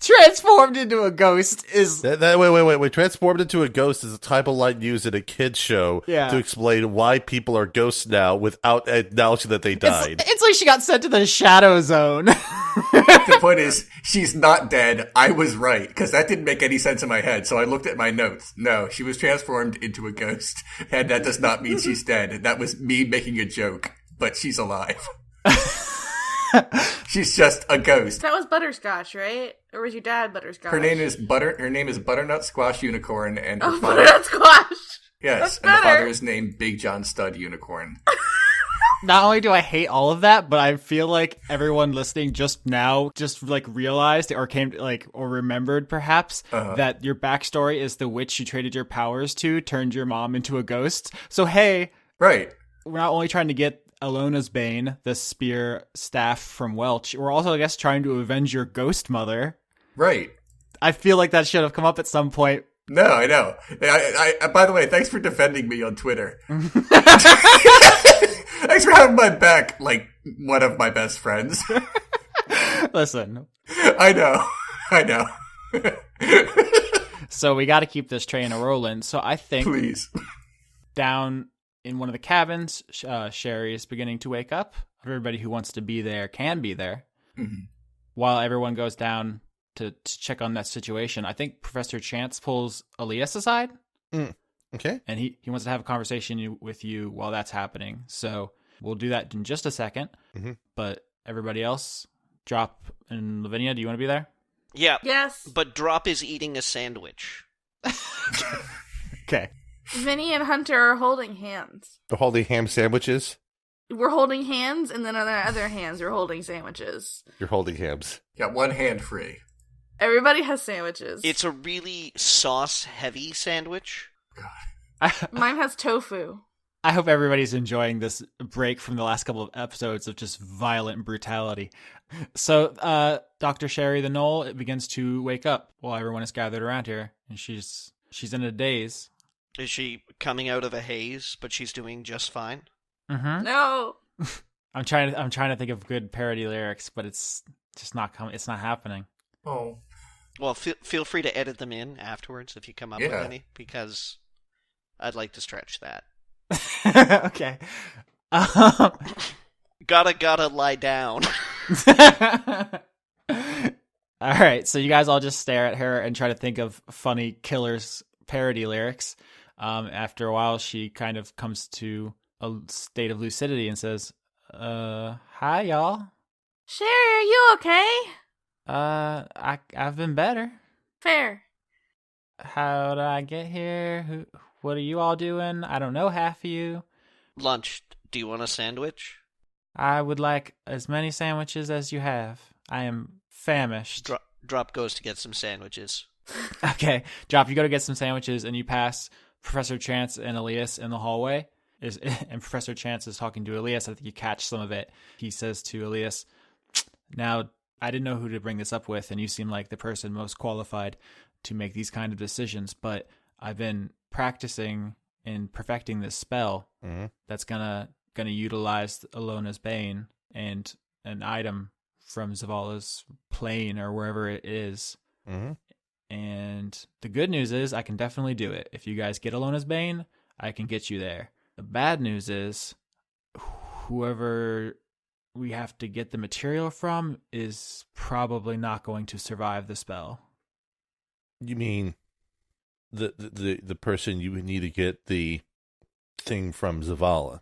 Transformed into a ghost is... Wait. Transformed into a ghost is a type of line used in a kid's show to explain why people are ghosts now without acknowledging that they died. It's like she got sent to the shadow zone. The point is, she's not dead. I was right, because that didn't make any sense in my head. So I looked at my notes. No, she was transformed into a ghost, and that does not mean she's dead. That was me making a joke, but she's alive. She's just a ghost. That was Butterscotch, right? Or was your dad Butterscotch? Her name is Butternut Squash Unicorn, and her father. Butternut Squash. Yes, That's and the better. father is named Big John Stud Unicorn. Not only do I hate all of that, but I feel like everyone listening just now like realized or or remembered perhaps that your backstory is the witch you traded your powers to turned your mom into a ghost. So hey, Right. we're not only trying to get Alona's Bane, the spear staff from Welch, we're also, I guess, trying to avenge your ghost mother. Right. I feel like that should have come up at some point. No, I know. I by the way, thanks for defending me on Twitter. Thanks for having my back, like one of my best friends. Listen. I know. So we got to keep this train a rolling. So I think Please. down in one of the cabins, Sherry is beginning to wake up. Everybody who wants to be there can be there. Mm-hmm. While everyone goes down to check on that situation, I think Professor Chance pulls Alias aside. Okay. And he wants to have a conversation with you while that's happening. So we'll do that in just a second. Mm-hmm. But everybody else, Drop and Lavinia, do you want to be there? Yeah. Yes. But Drop is eating a sandwich. Okay. Vinny and Hunter are holding hands. The holding ham sandwiches. We're holding hands, and then on our other hands, we're holding sandwiches. You're holding hams. Got one hand free. Everybody has sandwiches. It's a really sauce-heavy sandwich. Mine has tofu. I hope everybody's enjoying this break from the last couple of episodes of just violent brutality. So, Dr. Sherry the Knoll begins to wake up while everyone is gathered around here, and she's in a daze. Is she coming out of a haze, but she's doing just fine? Mm-hmm. No. I'm trying to think of good parody lyrics, but it's just not coming. It's not happening. Oh. Well, feel free to edit them in afterwards if you come up with Yeah. any, because I'd like to stretch that. Okay. Gotta lie down. All right, so you guys all just stare at her and try to think of funny killers parody lyrics. After a while, she kind of comes to a state of lucidity and says, hi, y'all. Sherry, are you okay? I've been better. Fair. How did I get here? What are you all doing? I don't know half of you. Lunch. Do you want a sandwich? I would like as many sandwiches as you have. I am famished. Drop goes to get some sandwiches. Okay, Drop, you go to get some sandwiches, and you pass Professor Chance and Alias in the hallway. And Professor Chance is talking to Alias. I think you catch some of it. He says to Alias, now, I didn't know who to bring this up with, and you seem like the person most qualified to make these kind of decisions, but I've been practicing in perfecting this spell that's gonna utilize Alona's Bane and an item from Zavala's plane or wherever it is. Mm-hmm. And the good news is I can definitely do it. If you guys get Alona's Bane, I can get you there. The bad news is whoever we have to get the material from is probably not going to survive the spell. You mean the person you would need to get the thing from Zavala?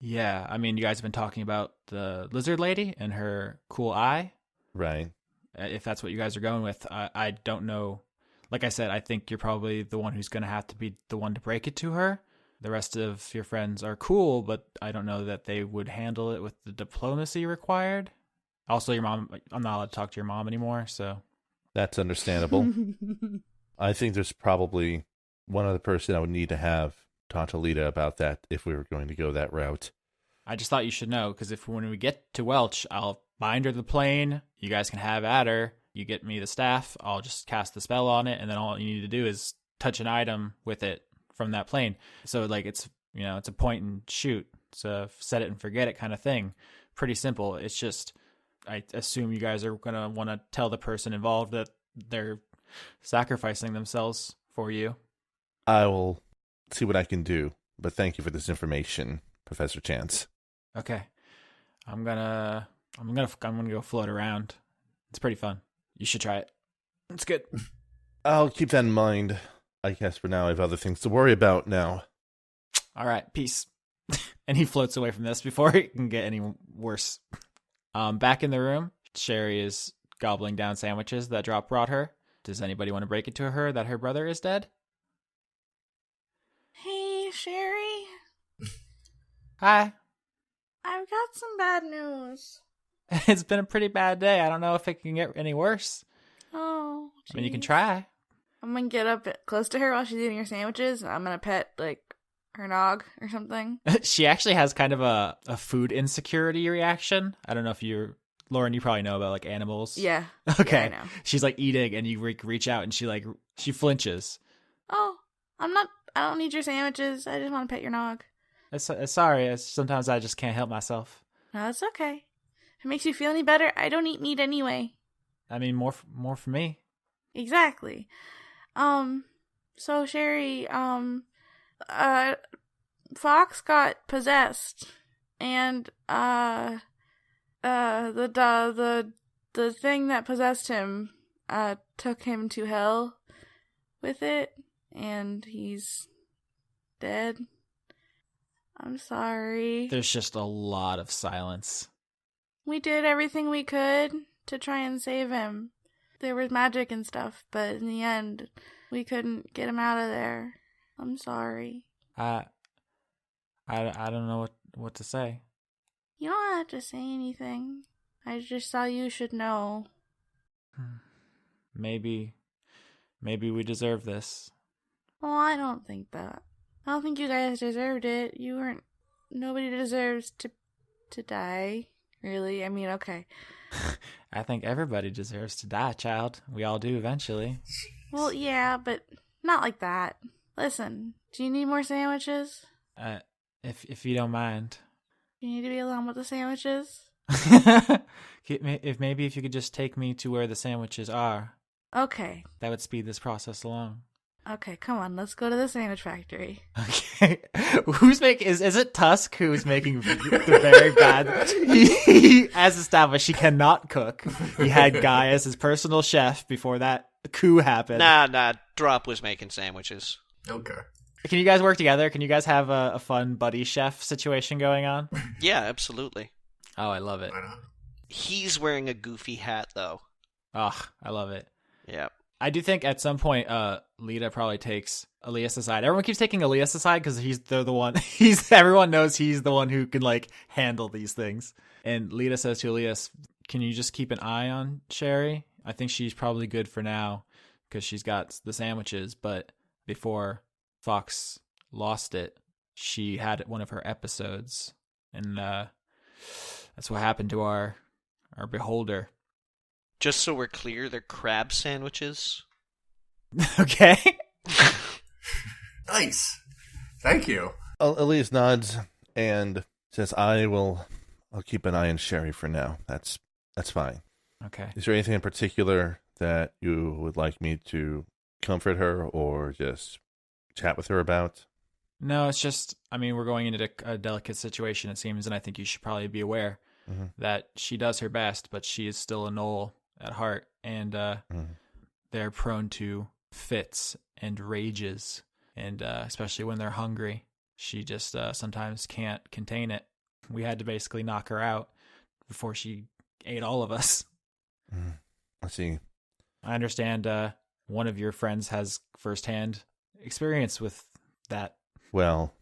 Yeah, I mean, you guys have been talking about the lizard lady and her cool eye. Right. If that's what you guys are going with, I don't know. Like I said, I think you're probably the one who's going to have to be the one to break it to her. The rest of your friends are cool, but I don't know that they would handle it with the diplomacy required. Also, your mom, I'm not allowed to talk to your mom anymore, so. That's understandable. I think there's probably one other person I would need to have talk to Lita about that if we were going to go that route. I just thought you should know, because when we get to Welch, I'll bind her the plane. You guys can have at her. You get me the staff. I'll just cast the spell on it, and then all you need to do is touch an item with it from that plane. So like it's a point and shoot. It's a set it and forget it kind of thing. Pretty simple. It's just I assume you guys are gonna want to tell the person involved that they're sacrificing themselves for you. I will see what I can do, but thank you for this information, Professor Chance. Okay, I'm gonna go float around. It's pretty fun. You should try it. It's good. I'll keep that in mind. I guess for now I have other things to worry about now. All right, peace. And he floats away from this before it can get any worse. Back in the room, Sherry is gobbling down sandwiches that Drop brought her. Does anybody want to break it to her that her brother is dead? Hey, Sherry. Hi. I've got some bad news. It's been a pretty bad day. I don't know if it can get any worse. Oh, I mean, you can jeez. try. I'm gonna get up close to her while she's eating her sandwiches, and I'm gonna pet, like, her nog or something. She actually has kind of a food insecurity reaction. I don't know if Lauren, you probably know about, like, animals. Yeah. Okay. Yeah, I know. She's, like, eating, and you reach out, and she flinches. Oh, I don't need your sandwiches. I just want to pet your nog. Sorry. Sometimes I just can't help myself. No, it's okay. it makes you feel any better, I don't eat meat anyway. I mean, more for me. Exactly. So Sherry, Fox got possessed, and the thing that possessed him took him to hell with it, and he's dead. I'm sorry. There's just a lot of silence. We did everything we could to try and save him. There was magic and stuff, but in the end, we couldn't get him out of there. I'm sorry. I don't know what to say. You don't have to say anything. I just thought you should know. Maybe we deserve this. Well, I don't think that. I don't think you guys deserved it. Nobody deserves to die. Really? I mean, okay. I think everybody deserves to die, child. We all do eventually. Well, yeah, but not like that. Listen, do you need more sandwiches? If you don't mind. You need to be alone with the sandwiches? If you could just take me to where the sandwiches are. Okay. That would speed this process along. Okay, come on, let's go to the sandwich factory. Okay. Who's making is it Tusk who's making the very bad he, as established, he cannot cook. He had Guy as his personal chef before that coup happened. Nah, Drop was making sandwiches. Okay. Can you guys work together? Can you guys have a fun buddy chef situation going on? Yeah, absolutely. Oh, I love it. He's wearing a goofy hat, though. Oh, I love it. Yeah. I do think at some point, Lita probably takes Alias aside. Everyone keeps taking Alias aside because they're the one. Everyone knows he's the one who can handle these things. And Lita says to Alias, "Can you just keep an eye on Sherry? I think she's probably good for now because she's got the sandwiches. But before Fox lost it, she had one of her episodes, and that's what happened to our beholder." Just so we're clear, they're crab sandwiches. Okay. Nice. Thank you. Elias nods and says, I'll keep an eye on Sherry for now. That's fine. Okay. Is there anything in particular that you would like me to comfort her or just chat with her about? No, it's just, we're going into a delicate situation, it seems, and I think you should probably be aware that she does her best, but she is still a gnoll at heart, and they're prone to fits and rages, and especially when they're hungry. She just sometimes can't contain it. We had to basically knock her out before she ate all of us. I see. I understand one of your friends has firsthand experience with that. Well,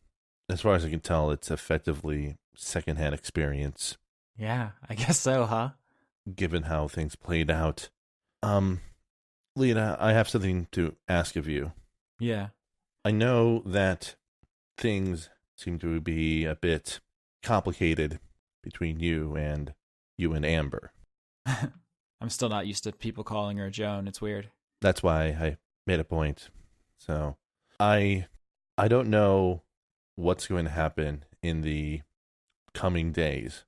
as far as I can tell, it's effectively secondhand experience. Yeah, I guess so, huh? Given how things played out. Lita, I have something to ask of you. Yeah. I know that things seem to be a bit complicated between you and Amber. I'm still not used to people calling her Joan. It's weird. That's why I made a point. So, I don't know what's going to happen in the coming days.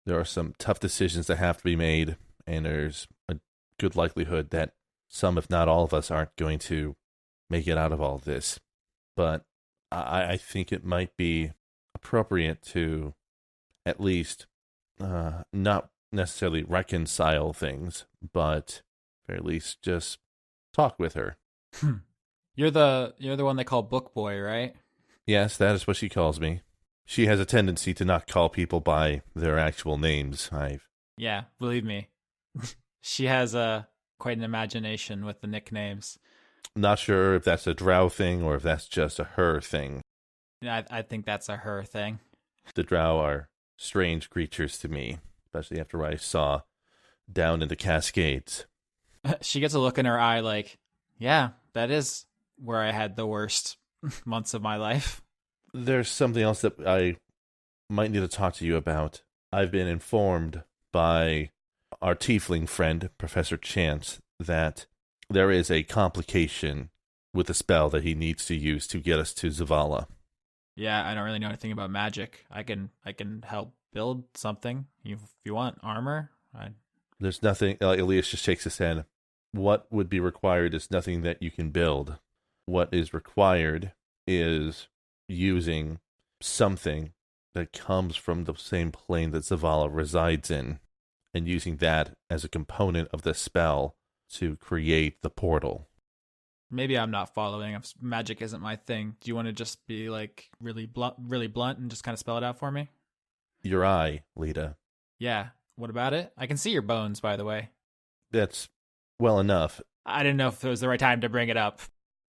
There are some tough decisions that have to be made, and there's a good likelihood that some, if not all of us, aren't going to make it out of all of this. But I think it might be appropriate to at least not necessarily reconcile things, but at very least just talk with her. You're the one they call Book Boy, right? Yes, that is what she calls me. She has a tendency to not call people by their actual names. Yeah, believe me. She has quite an imagination with the nicknames. Not sure if that's a drow thing or if that's just a her thing. Yeah, I think that's a her thing. The drow are strange creatures to me, especially after I saw down in the Cascades. She gets a look in her eye like, yeah, that is where I had the worst months of my life. There's something else that I might need to talk to you about. I've been informed by our tiefling friend, Professor Chance, that there is a complication with the spell that he needs to use to get us to Zavala. Yeah, I don't really know anything about magic. I can help build something. If you want armor, There's nothing. Alias just shakes his head. What would be required is nothing that you can build. What is required is using something that comes from the same plane that Zavala resides in, and using that as a component of the spell to create the portal. Maybe I'm not following. Magic isn't my thing. Do you want to just be like really blunt and just kind of spell it out for me? Your eye, Lita. Yeah. What about it? I can see your bones, by the way. That's well enough. I didn't know if it was the right time to bring it up.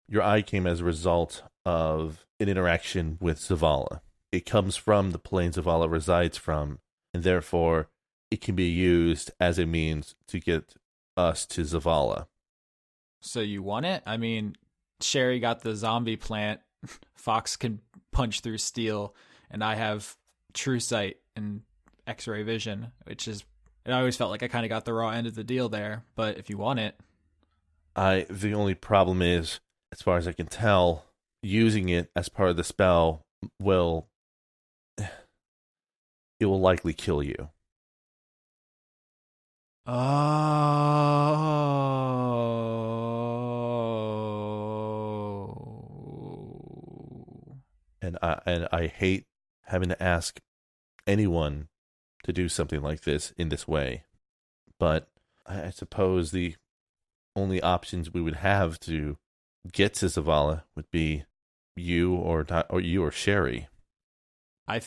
Your eye came as a result of an interaction with Zavala. It comes from the plane Zavala resides from, and therefore it can be used as a means to get us to Zavala. So you want it? I mean, Sherry got the zombie plant. Fox can punch through steel, and I have true sight and X-ray vision, which is, I always felt like I kind of got the raw end of the deal there. But if you want it, The only problem is, as far as I can tell, using it as part of the spell will likely kill you. Oh. And I hate having to ask anyone to do something like this in this way. But I suppose the only options we would have to get to Zavala would be you or Sherry. I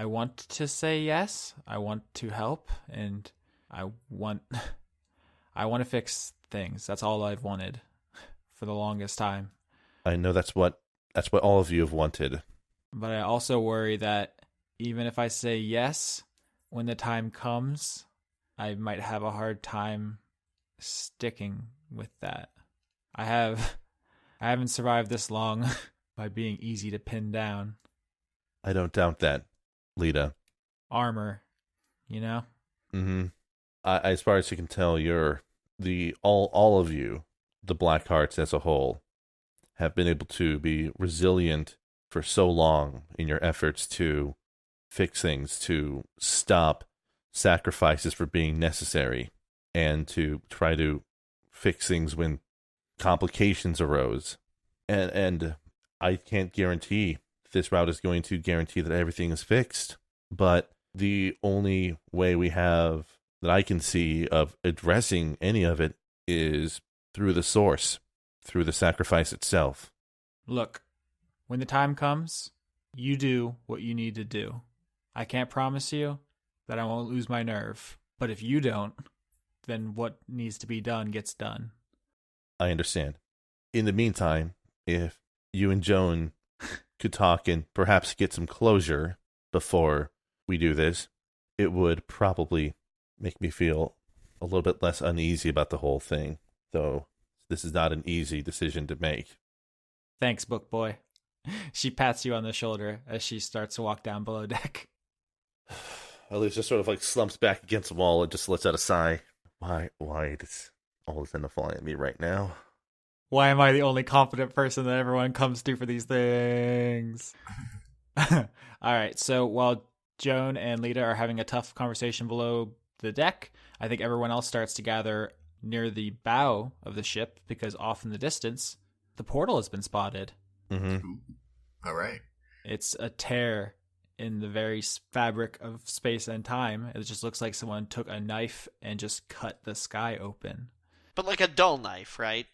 want to say yes. I want to help, and I want to fix things. That's all I've wanted for the longest time. I know that's what all of you have wanted. But I also worry that even if I say yes, when the time comes, I might have a hard time sticking with that. I haven't survived this long by being easy to pin down. I don't doubt that, Lita. Armor, you know? Mm-hmm. As far as you can tell, you're all of you, the Blackhearts as a whole, have been able to be resilient for so long in your efforts to fix things, to stop sacrifices for being necessary, and to try to fix things when complications arose. And I can't guarantee this route is going to guarantee that everything is fixed, but the only way we have that I can see of addressing any of it is through the source, through the sacrifice itself. Look, when the time comes, you do what you need to do. I can't promise you that I won't lose my nerve, but if you don't, then what needs to be done gets done. I understand. In the meantime, if you and Joan could talk and perhaps get some closure before we do this, it would probably make me feel a little bit less uneasy about the whole thing, though this is not an easy decision to make. Thanks, book boy. She pats you on the shoulder as she starts to walk down below deck. Alias just sort of like slumps back against the wall and just lets out a sigh. Why does all this end up falling at me right now? Why am I the only confident person that everyone comes to for these things? All right, so while Joan and Lita are having a tough conversation below the deck, I think everyone else starts to gather near the bow of the ship because off in the distance, the portal has been spotted. Mm-hmm. All right. It's a tear in the very fabric of space and time. It just looks like someone took a knife and just cut the sky open. But like a dull knife, right?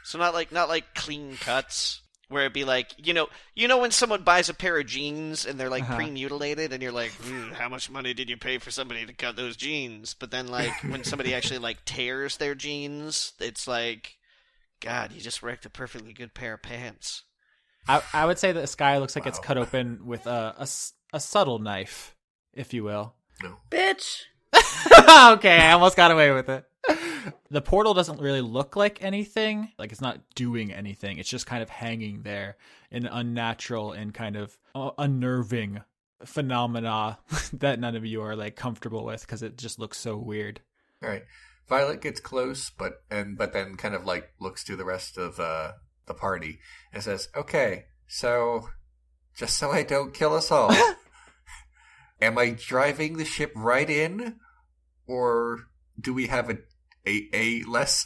So not like clean cuts where it'd be like, you know when someone buys a pair of jeans and they're like pre-mutilated and you're like, how much money did you pay for somebody to cut those jeans? But then like when somebody actually like tears their jeans, it's like, God, you just wrecked a perfectly good pair of pants. I would say that the sky looks like it's cut open with a subtle knife, if you will. No. Bitch. Okay, I almost got away with it. The portal doesn't really look like anything. Like, it's not doing anything. It's just kind of hanging there in unnatural and kind of unnerving phenomena that none of you are, like, comfortable with because it just looks so weird. All right. Violet gets close, but then kind of, like, looks to the rest of the party and says, okay, so just so I don't kill us all, am I driving the ship right in, or do we have a less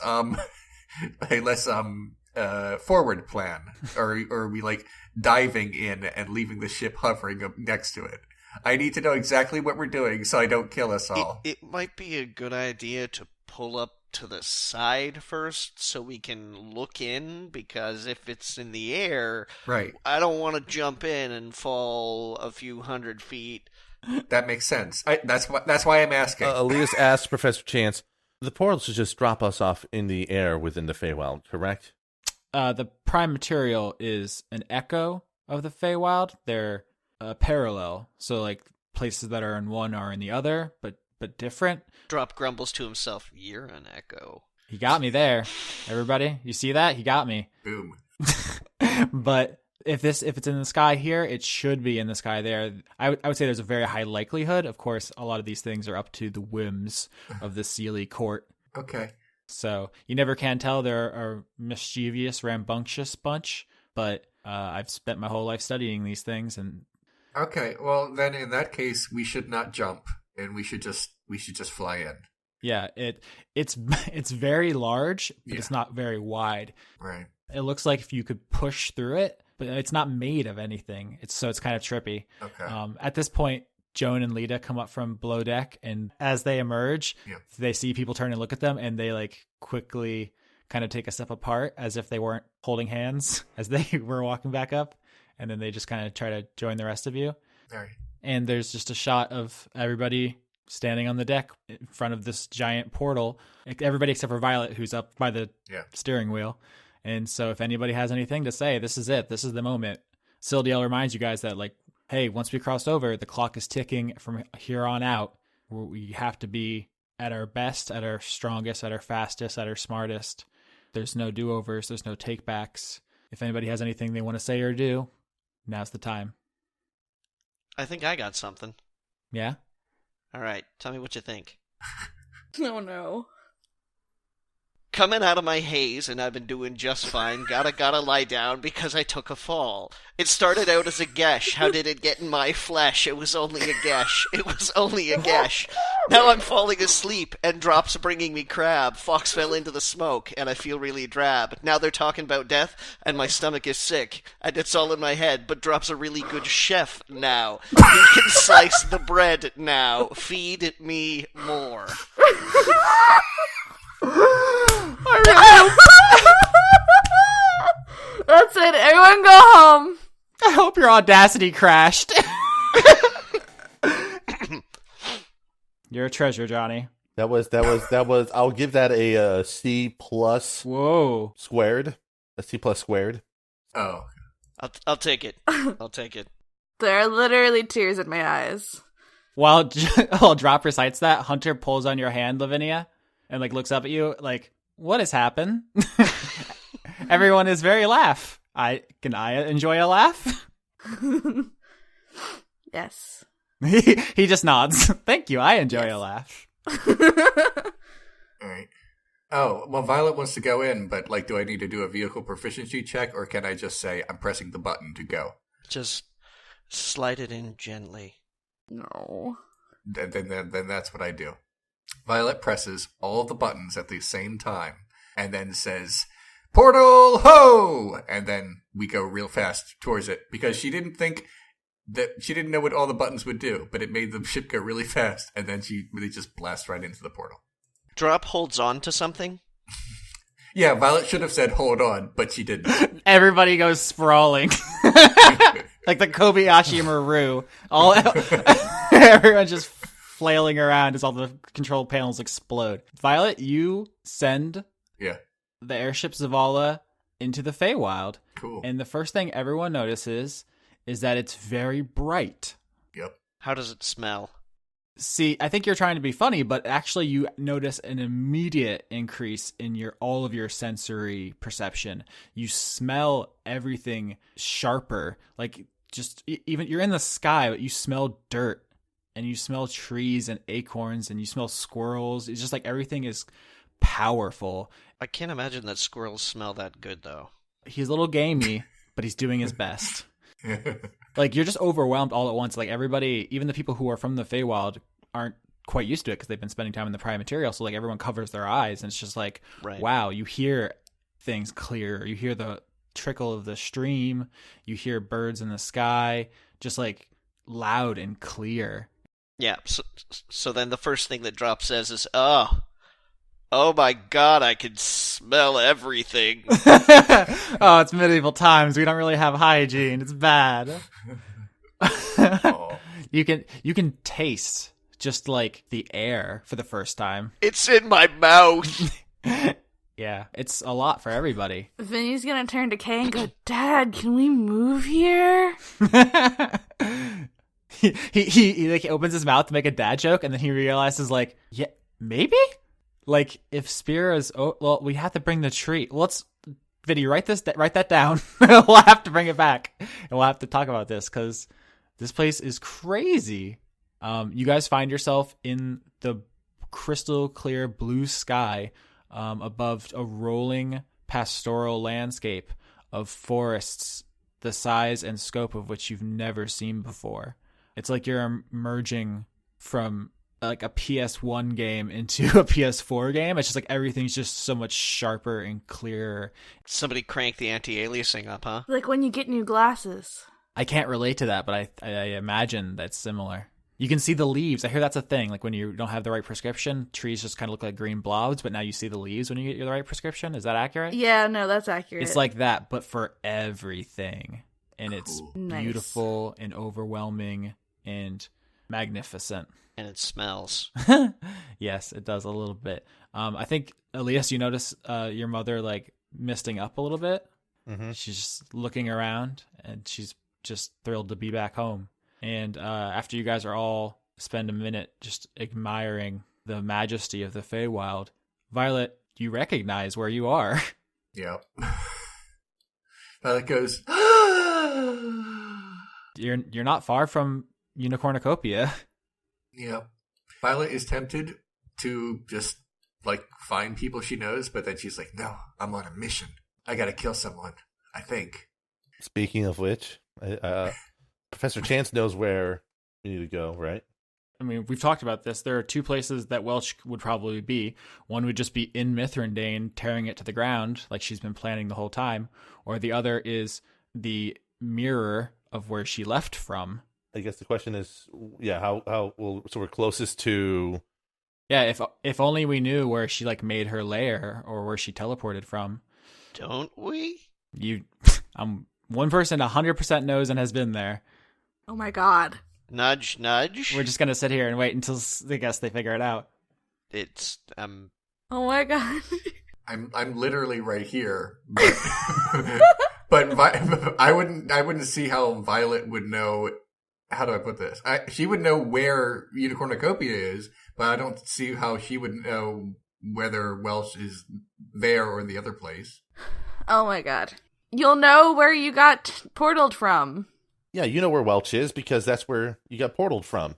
forward plan, or are we like diving in and leaving the ship hovering up next to it? I need to know exactly what we're doing so I don't kill us all. It might be a good idea to pull up to the side first so we can look in, because if it's in the air, Right. I don't want to jump in and fall a few 100 feet. That makes sense. That's why I'm asking. Alias asks Professor Chance, the portal should just drop us off in the air within the Feywild, correct? The prime material is an echo of the Feywild. They're parallel, so like places that are in one are in the other, but different. Drop grumbles to himself, "You're an echo." He got me there, everybody. You see that? He got me. Boom. But if it's in the sky here, it should be in the sky there. I would say there's a very high likelihood. Of course, a lot of these things are up to the whims of the Sealy court. Okay. So you never can tell. They're a mischievous, rambunctious bunch, but I've spent my whole life studying these things. And Okay. Well, then in that case, we should not jump, and we should just fly in. yeah, it's very large, but Yeah. it's not very wide. Right. It looks like if you could push through it, but it's not made of anything. It's kind of trippy. Okay. At this point, Joan and Lita come up from below deck, and as they emerge, Yeah. they see people turn and look at them, and they like quickly kind of take a step apart as if they weren't holding hands as they were walking back up, and then they just kind of try to join the rest of you. All right. And there's just a shot of everybody standing on the deck in front of this giant portal. Everybody except for Violet, who's up by the steering wheel. And so if anybody has anything to say, this is it. This is the moment. Sildiel reminds you guys that, like, hey, once we crossed over, the clock is ticking from here on out. We have to be at our best, at our strongest, at our fastest, at our smartest. There's no do-overs. There's no take-backs. If anybody has anything they want to say or do, now's the time. I think I got something. Yeah? All right, tell me what you think. Oh no. Coming out of my haze, and I've been doing just fine. Gotta lie down because I took a fall. It started out as a gesh. How did it get in my flesh? It was only a gesh. It was only a gesh. Now I'm falling asleep, and Drop's bringing me crab. Fox fell into the smoke, and I feel really drab. Now they're talking about death, and my stomach is sick. And it's all in my head, but Drop's a really good chef now. He can slice the bread now. Feed me more. That's it. Everyone go home. I hope your audacity crashed. You're a treasure, Johnny. That was. I'll give that a C plus Whoa. squared. A C plus squared. Oh. I'll take it. I'll take it. There are literally tears in my eyes. While Drop recites that, Hunter pulls on your hand, Lavinia, and like looks up at you like, what has happened? Everyone is very laugh. Can I enjoy a laugh? Yes. He just nods. Thank you. I enjoy a laugh. All right. Oh, well, Violet wants to go in, but, like, do I need to do a vehicle proficiency check, or can I just say I'm pressing the button to go? Just slide it in gently. No. Then that's what I do. Violet presses all the buttons at the same time, and then says, "Portal ho!" And then we go real fast towards it, because she didn't know what all the buttons would do, but it made the ship go really fast, and then she really just blasts right into the portal. Drop holds on to something. Yeah, Violet should have said hold on, but she didn't. Everybody goes sprawling. Like the Kobayashi Maru. Everyone just flailing around as all the control panels explode. Violet, you send the airship Zavala into the Feywild. Cool. And the first thing everyone notices is that it's very bright. Yep. How does it smell? See, I think you're trying to be funny, but actually you notice an immediate increase in all of your sensory perception. You smell everything sharper. Like, just even you're in the sky, but you smell dirt, and you smell trees and acorns, and you smell squirrels. It's just like everything is powerful. I can't imagine that squirrels smell that good, though. He's a little gamey, but he's doing his best. Like, you're just overwhelmed all at once. Like, everybody, even the people who are from the Feywild, aren't quite used to it because they've been spending time in the Prime Material. So, like, everyone covers their eyes, and it's just like, wow, you hear things clear. You hear the trickle of the stream. You hear birds in the sky, just, like, loud and clear. Yeah, so then the first thing that Drop says is, oh my god, I can smell everything. Oh, it's medieval times. We don't really have hygiene. It's bad. You can taste just like the air for the first time. It's in my mouth. Yeah, it's a lot for everybody. Vinny's gonna turn to Kay and go, Dad, can we move here? he like opens his mouth to make a dad joke, and then he realizes, like, yeah, maybe? Like, if Spear is, we have to bring the tree. Vinny, write that down. We'll have to bring it back, and we'll have to talk about this, because this place is crazy. You guys find yourself in the crystal clear blue sky above a rolling pastoral landscape of forests the size and scope of which you've never seen before. It's like you're emerging from like a PS1 game into a PS4 game. It's just like everything's just so much sharper and clearer. Somebody cranked the anti-aliasing up, huh? Like when you get new glasses. I can't relate to that, but I imagine that's similar. You can see the leaves. I hear that's a thing. Like when you don't have the right prescription, trees just kind of look like green blobs, but now you see the leaves when you get the right prescription. Is that accurate? Yeah, no, that's accurate. It's like that, but for everything. And it's Nice. beautiful and overwhelming and magnificent. And it smells. Yes, it does a little bit. I think, Alias, you notice your mother like misting up a little bit. Mm-hmm. She's just looking around, and she's just thrilled to be back home. And after you guys are all spend a minute just admiring the majesty of the Feywild, Violet, you recognize where you are. Yep. Violet goes, You're not far from Unicorndogucopia. Yep. Violet is tempted to just, like, find people she knows, but then she's like, no, I'm on a mission. I gotta kill someone, I think. Speaking of which, Professor Chance knows where we need to go, right? I mean, we've talked about this. There are two places that Welch would probably be. One would just be in Mithrandane, tearing it to the ground, like she's been planning the whole time. Or the other is the mirror of where she left from. I guess the question is, yeah, how so we're closest to... Yeah, if only we knew where she like made her lair or where she teleported from. Don't we? I'm one person 100% knows and has been there. Oh my god. Nudge, nudge. We're just gonna sit here and wait until they figure it out. It's Oh my god. I'm literally right here, but I wouldn't see how Violet would know. How do I put this? She would know where Unicorndogucopia is, but I don't see how she would know whether Welch is there or in the other place. Oh my god. You'll know where you got portaled from. Yeah, you know where Welch is because that's where you got portaled from.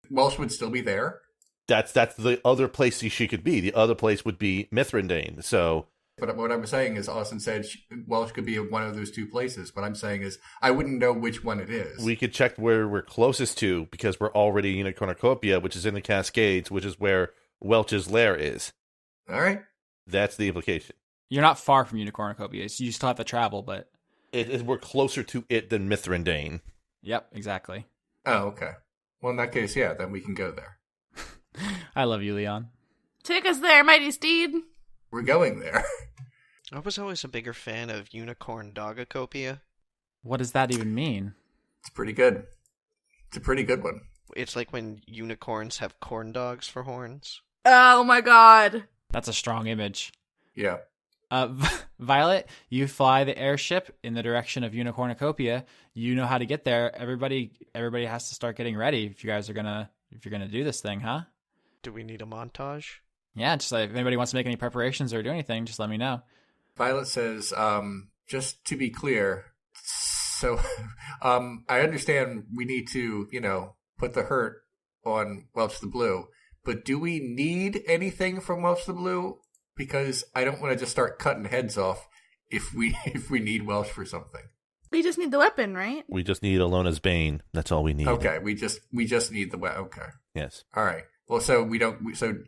Welch would still be there. That's the other place she could be. The other place would be Mithrandane. So, but what I'm saying is, Austin said Welch could be one of those two places. What I'm saying is, I wouldn't know which one it is. we could check where we're closest to because we're already in Unicorndogucopia, which is in the Cascades, which is where Welch's lair is. All right. That's the implication. You're not far from Unicorndogucopia. You still have to travel, but We're closer to it than Mithrandane. Yep, exactly. Oh, okay. Well, in that case, yeah, then we can go there. I love you, Leon. Take us there, mighty steed. We're going there. I was always a bigger fan of Unicorndogucopia. What does that even mean? It's pretty good. It's a pretty good one. It's like when unicorns have corn dogs for horns. Oh my god. That's a strong image. Yeah. Violet, you fly the airship in the direction of Unicorndogucopia. You know how to get there. Everybody has to start getting ready if you're gonna do this thing, huh? Do we need a montage? Yeah, just like if anybody wants to make any preparations or do anything, just let me know. Violet says, just to be clear, so I understand we need to, put the hurt on Welch the Blue, but do we need anything from Welch the Blue? Because I don't want to just start cutting heads off if we need Welch for something. We just need the weapon, right? We just need Alona's Bane. That's all we need. Okay, we just need the okay. Yes. All right. Well, so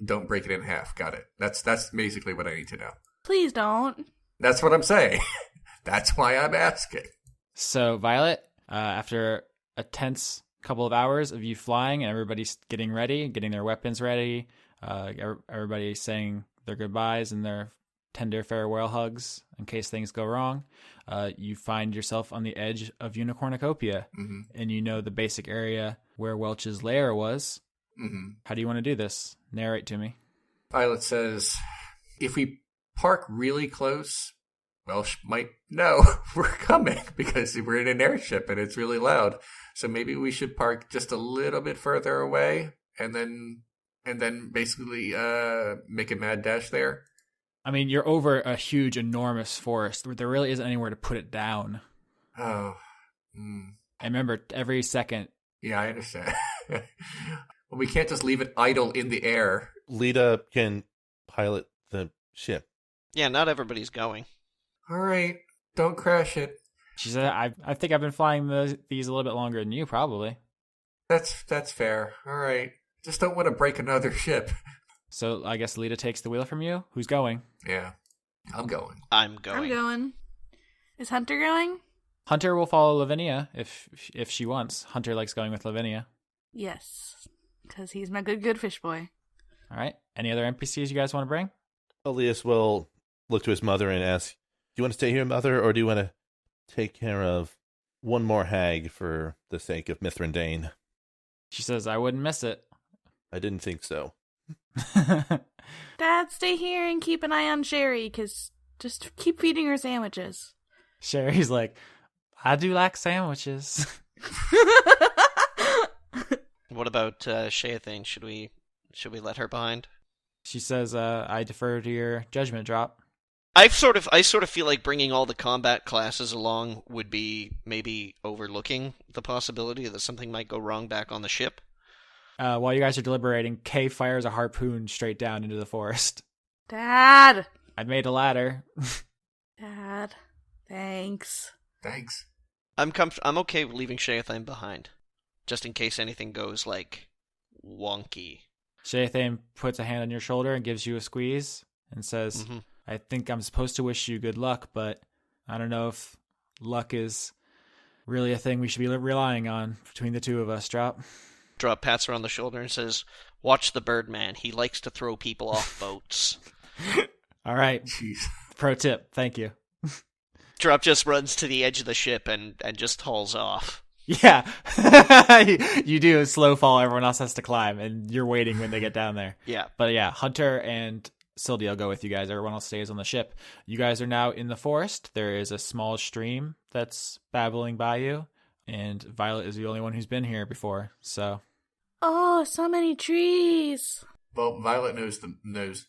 don't break it in half. Got it. That's basically what I need to know. Please don't. That's what I'm saying. That's why I'm asking. So, Violet, after a tense couple of hours of you flying and everybody's getting ready, getting their weapons ready, everybody saying their goodbyes and their tender farewell hugs in case things go wrong, you find yourself on the edge of Unicorndogucopia, and you know the basic area where Welch's lair was. How do you want to do this? Narrate to me. Violet says, if we park really close, Welch might know we're coming because we're in an airship and it's really loud. So maybe we should park just a little bit further away and then basically make a mad dash there. I mean, you're over a huge, enormous forest. There really isn't anywhere to put it down. Oh. And remember, every second... Yeah, I understand. Well, we can't just leave it idle in the air. Lita can pilot the ship. Yeah, not everybody's going. All right, don't crash it. She said, I think I've been flying these a little bit longer than you, probably. That's fair. All right. Just don't want to break another ship. So I guess Lita takes the wheel from you. Who's going? Yeah, I'm going. I'm going. I'm going. Is Hunter going? Hunter will follow Lavinia if she wants. Hunter likes going with Lavinia. Yes, because he's my good fish boy. All right. Any other NPCs you guys want to bring? Alias will look to his mother and ask, do you want to stay here, Mother, or do you want to take care of one more hag for the sake of Mithrandane? She says, I wouldn't miss it. I didn't think so. Dad, stay here and keep an eye on Sherry, because just keep feeding her sandwiches. Sherry's like, I do like sandwiches. What about Shaethane? Should we let her behind? She says, I defer to your judgment drop. I sort of feel like bringing all the combat classes along would be maybe overlooking the possibility that something might go wrong back on the ship. While you guys are deliberating, Kay fires a harpoon straight down into the forest. Dad! I made a ladder. Dad, thanks. Thanks. I'm okay with leaving Shaethane behind, just in case anything goes, like, wonky. Shaethane puts a hand on your shoulder and gives you a squeeze and says, I think I'm supposed to wish you good luck, but I don't know if luck is really a thing we should be relying on between the two of us, Drop. Drop pats her on the shoulder and says, watch the Birdman. He likes to throw people off boats. All right. Jeez. Pro tip. Thank you. Drop just runs to the edge of the ship and just hauls off. Yeah. You do a slow fall. Everyone else has to climb, and you're waiting when they get down there. Yeah. But yeah, Hunter and Sylvia will go with you guys. Everyone else stays on the ship. You guys are now in the forest. There is a small stream that's babbling by you, and Violet is the only one who's been here before, so... Oh, so many trees. Well, Violet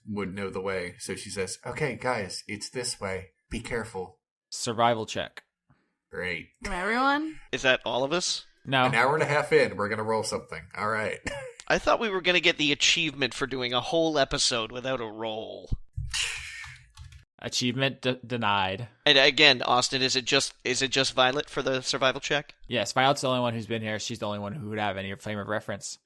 would know the way, so she says, okay, guys, it's this way. Be careful. Survival check. Great. From everyone? Is that all of us? No. An hour and a half in, we're going to roll something. All right. I thought we were going to get the achievement for doing a whole episode without a roll. Achievement denied. And again, Austin, is it just Violet for the survival check? Yes, Violet's the only one who's been here. She's the only one who would have any frame of reference.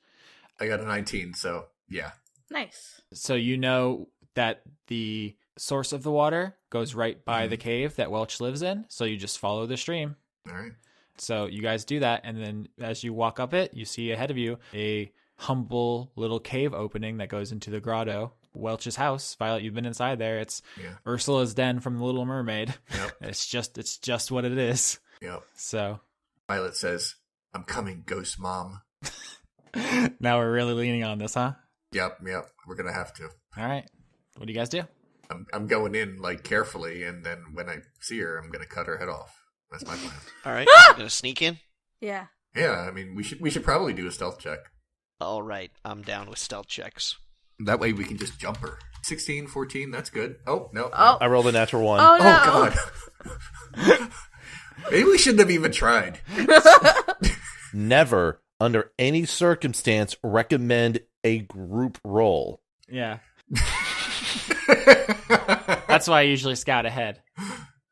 I got a 19, so yeah. Nice. So you know that the source of the water goes right by the cave that Welch lives in, so you just follow the stream. All right. So you guys do that, and then as you walk up it, you see ahead of you a humble little cave opening that goes into the grotto. Welch's house. Violet, you've been inside there. It's Ursula's den from The Little Mermaid. Yep. It's just what it is. Yep. So Violet says, I'm coming, ghost mom. now we're really leaning on this, huh? Yep. We're going to have to. All right. What do you guys do? I'm going in, like, carefully, and then when I see her, I'm going to cut her head off. That's my plan. All right. I'm going to sneak in? Yeah. Yeah, I mean, we should probably do a stealth check. All right. I'm down with stealth checks. That way we can just jump her. 16, 14, that's good. Oh, no. Oh. I rolled a natural 1. Oh, no. Oh, God. Maybe we shouldn't have even tried. Never, under any circumstance, recommend a group roll. Yeah. That's why I usually scout ahead.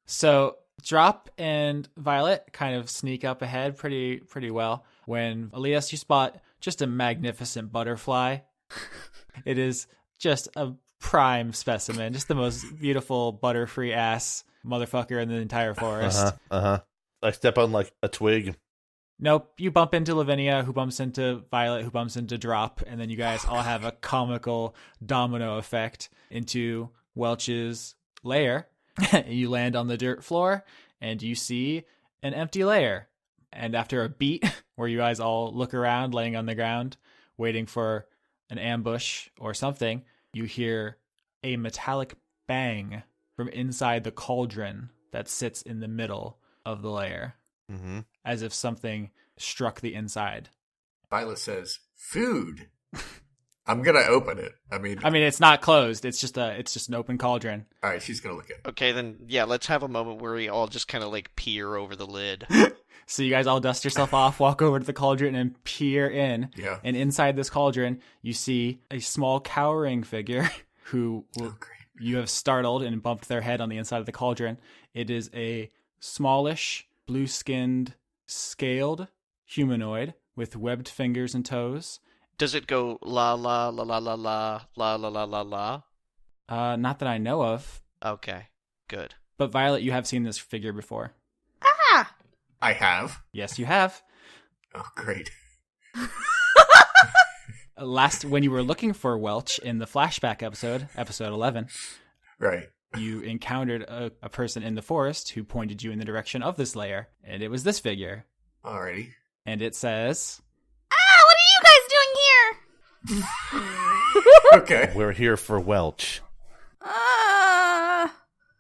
So Drop and Violet kind of sneak up ahead pretty well. When Alias, you spot just a magnificent butterfly. It is just a prime specimen, just the most beautiful butterfree ass motherfucker in the entire forest. I step on like a twig. Nope, you bump into Lavinia, who bumps into Violet, who bumps into Drop, and then you guys all have a comical domino effect into Welch's lair. You land on the dirt floor, and you see an empty lair. And after a beat, where you guys all look around, laying on the ground, waiting for an ambush or something, you hear a metallic bang from inside the cauldron that sits in the middle of the lair. Mm-hmm. As if something struck the inside. Violet says, "Food." I'm gonna open it. I mean, it's not closed. It's just an open cauldron. All right, she's gonna look at it. Okay, then, yeah, let's have a moment where we all just kind of, like, peer over the lid. So you guys all dust yourself off, walk over to the cauldron, and peer in. Yeah. And inside this cauldron, you see a small cowering figure who you have startled and bumped their head on the inside of the cauldron. It is a smallish, blue-skinned, scaled humanoid with webbed fingers and toes. Does it go la la la la la la la la la la la? Not that I know of. Okay, good. But Violet, you have seen this figure before. Ah! I have. Yes, you have. Oh, great. When you were looking for Welch in the flashback episode 11, Right. you encountered a person in the forest who pointed you in the direction of this lair, and it was this figure. Alrighty. And it says, What are you guys doing here? Okay. We're here for Welch.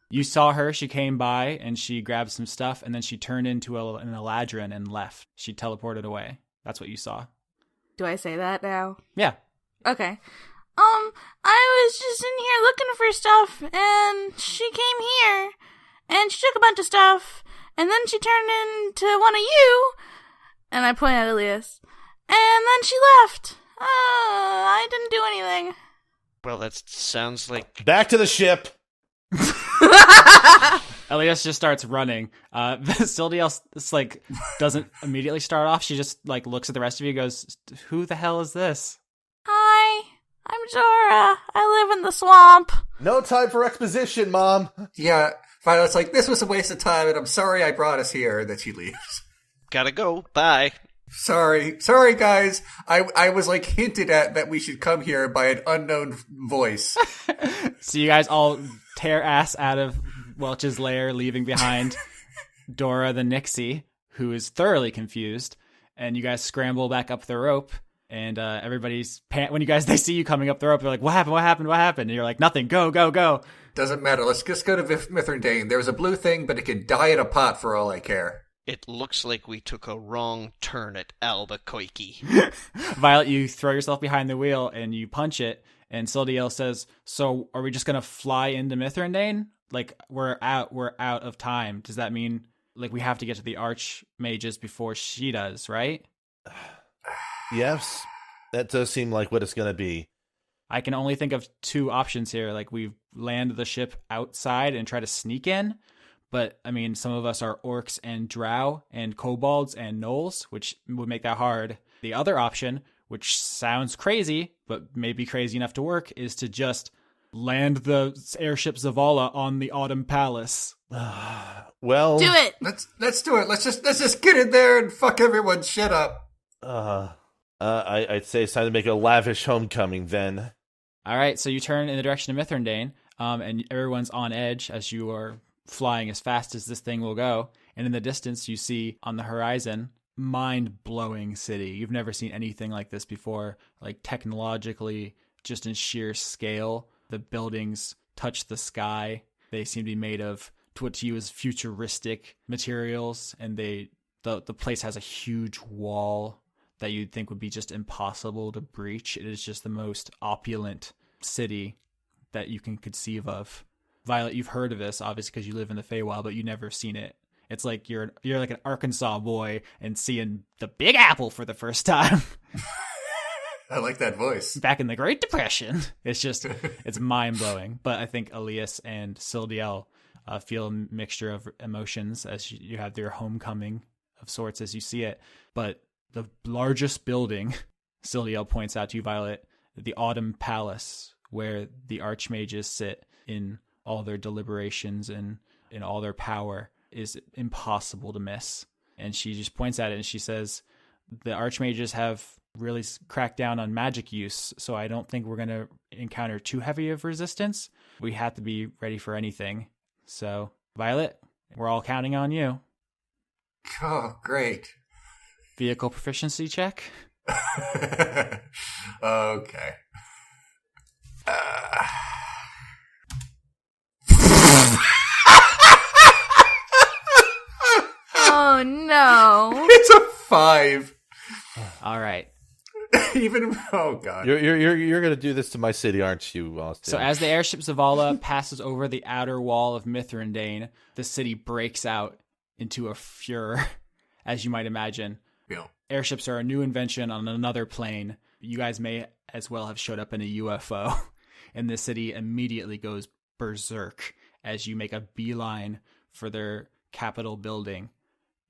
you saw her, she came by, and she grabbed some stuff, and then she turned into an Eladrin and left. She teleported away. That's what you saw. Do I say that now? Yeah. Okay. I was just in here looking for stuff, and she came here, and she took a bunch of stuff, and then she turned into one of you, and I point at Alias, and then she left. I didn't do anything. Well, that sounds like... Back to the ship. Alias just starts running. Sildiel doesn't immediately start off. She just looks at the rest of you and goes, "Who the hell is this?" Hi, I'm Zora. I live in the swamp. No time for exposition, Mom. Yeah, Violet's like, this was a waste of time, and I'm sorry I brought us here. That she leaves. Gotta go. Bye. Sorry, guys. I was hinted at that we should come here by an unknown voice. So you guys all tear ass out of Welch's lair, leaving behind Dora the Nixie, who is thoroughly confused, and you guys scramble back up the rope, and everybody's when they see you coming up the rope, they're like, what happened? And you're like, nothing, go. Doesn't matter, let's just go to Mithrandane. There's a blue thing, but it can die in a pot for all I care. It looks like we took a wrong turn at Albuquerque. Violet, you throw yourself behind the wheel, and you punch it, and Sildiel says, so are we just gonna fly into Mithrandane? We're out of time. Does that mean we have to get to the Archmages before she does, right? Yes, that does seem like what it's gonna be. I can only think of two options here. We land the ship outside and try to sneak in, but some of us are orcs and drow and kobolds and gnolls, which would make that hard. The other option, which sounds crazy, but maybe crazy enough to work, is to just land the airship Zavala on the Autumn Palace. Well, do it. Let's do it. Let's just get in there and fuck everyone's shit up. I'd say it's time to make a lavish homecoming then. All right, so you turn in the direction of Mithrandane, and everyone's on edge as you are flying as fast as this thing will go. And in the distance, you see on the horizon, mind-blowing city. You've never seen anything like this before, technologically, just in sheer scale. The buildings touch the sky. They seem to be made of what to you is futuristic materials, and the place has a huge wall that you'd think would be just impossible to breach. It is just the most opulent city that you can conceive of. Violet, you've heard of this, obviously, because you live in the Feywild, but you've never seen it. It's like you're like an Arkansas boy and seeing the Big Apple for the first time. I like that voice. Back in the Great Depression. It's mind-blowing. But I think Alias and Sildiel feel a mixture of emotions as you have their homecoming of sorts as you see it. But the largest building, Sildiel points out to you, Violet, the Autumn Palace, where the archmages sit in all their deliberations and in all their power, is impossible to miss. And she just points at it and she says, the archmages have really cracked down on magic use, so I don't think we're going to encounter too heavy of resistance. We have to be ready for anything. So, Violet, we're all counting on you. Oh, great. Vehicle proficiency check. Okay. Oh no. It's a 5. All right. Even oh god. You're gonna do this to my city, aren't you, Austin? So as the airship Zavala passes over the outer wall of Mithrandane, the city breaks out into a furor, as you might imagine. Yeah. Airships are a new invention on another plane. You guys may as well have showed up in a UFO, and the city immediately goes berserk as you make a beeline for their Capitol building.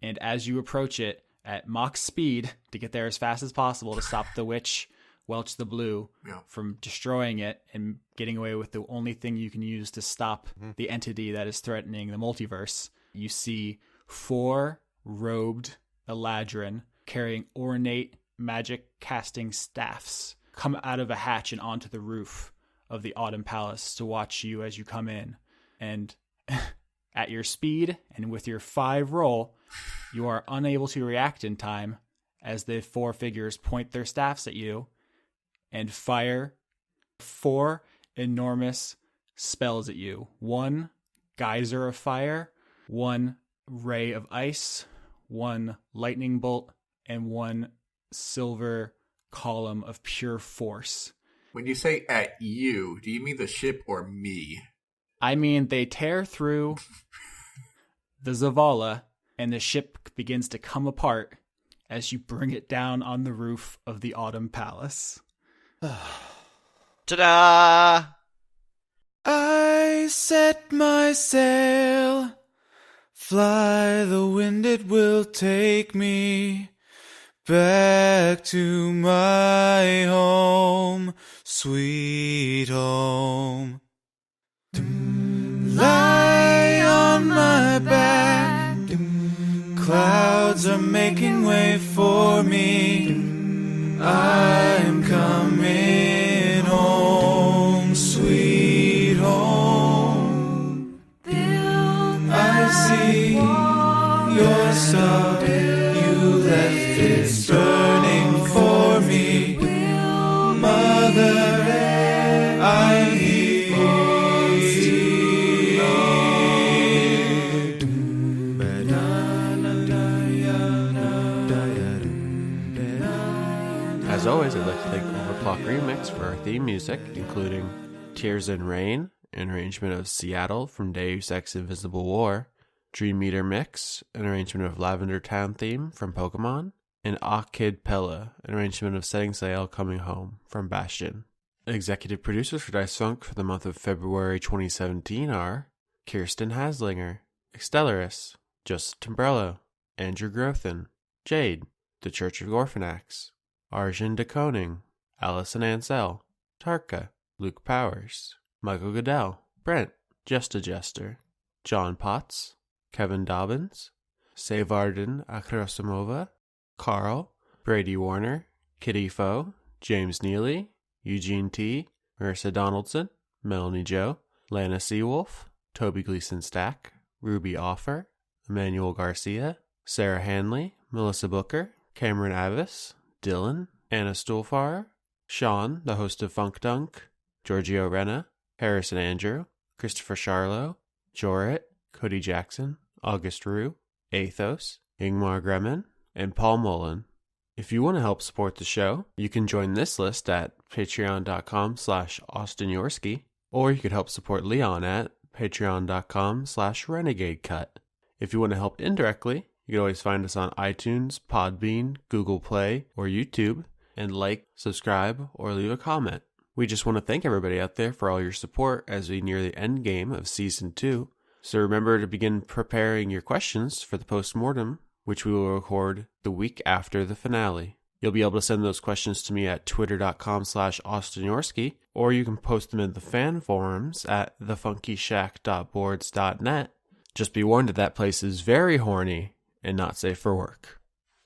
And as you approach it at Mach speed to get there as fast as possible to stop the witch, Welch the Blue, from destroying it and getting away with the only thing you can use to stop the entity that is threatening the multiverse, you see 4 robed Eladrin carrying ornate magic casting staffs come out of a hatch and onto the roof of the Autumn Palace to watch you as you come in. And at your speed and with your 5 roll, you are unable to react in time as the 4 figures point their staffs at you and fire 4 enormous spells at you. 1 geyser of fire, 1 ray of ice, 1 lightning bolt, and 1 silver column of pure force. When you say at you, do you mean the ship or me? I mean, they tear through the Zavala, and the ship begins to come apart as you bring it down on the roof of the Autumn Palace. Ta-da! I set my sail, fly the wind, it will take me back to my home, sweet home. Lie on my back, clouds are making way for me. I'm coming home, sweet home. I see your star, you left it burning for me. Mother, I'm here. As always, I'd like to thank Overclock Remix for our theme music, including Tears in Rain, an arrangement of Seattle from Deus Ex Invisible War, Dream Meter Mix, an arrangement of Lavender Town theme from Pokemon, and Kid Pella, an arrangement of Setting Sail Coming Home from Bastion. Executive producers for Dice Funk for the month of February 2017 are Kirsten Haslinger, Extellaris, Joseph Timbrello, Andrew Grothin, Jade, The Church of Orphanax, Arjun de Koning, Allison Ansell, Tarka, Luke Powers, Michael Goodell, Brent, Just a Jester, John Potts, Kevin Dobbins, Savardin Akrasimova, Carl, Brady Warner, Kitty Foe, James Neely, Eugene T., Marissa Donaldson, Melanie Joe, Lana Seawolf, Toby Gleason Stack, Ruby Offer, Emmanuel Garcia, Sarah Hanley, Melissa Booker, Cameron Avis, Dylan, Anna Stuhlfarer, Sean, the host of Funk Dunk, Giorgio Renna, Harrison Andrew, Christopher Charlo, Jorit, Cody Jackson, August Rue, Athos, Ingmar Gremmen, and Paul Mullen. If you want to help support the show, you can join this list at patreon.com/Austin Yorsky, or you could help support Leon at patreon.com/RenegadeCut. If you want to help indirectly, you can always find us on iTunes, Podbean, Google Play, or YouTube, and like, subscribe, or leave a comment. We just want to thank everybody out there for all your support as we near the end game of Season 2 So remember to begin preparing your questions for the post-mortem, which we will record the week after the finale. You'll be able to send those questions to me at twitter.com/AustinYorsky, or you can post them in the fan forums at thefunkyshack.boards.net. Just be warned that place is very horny and not safe for work.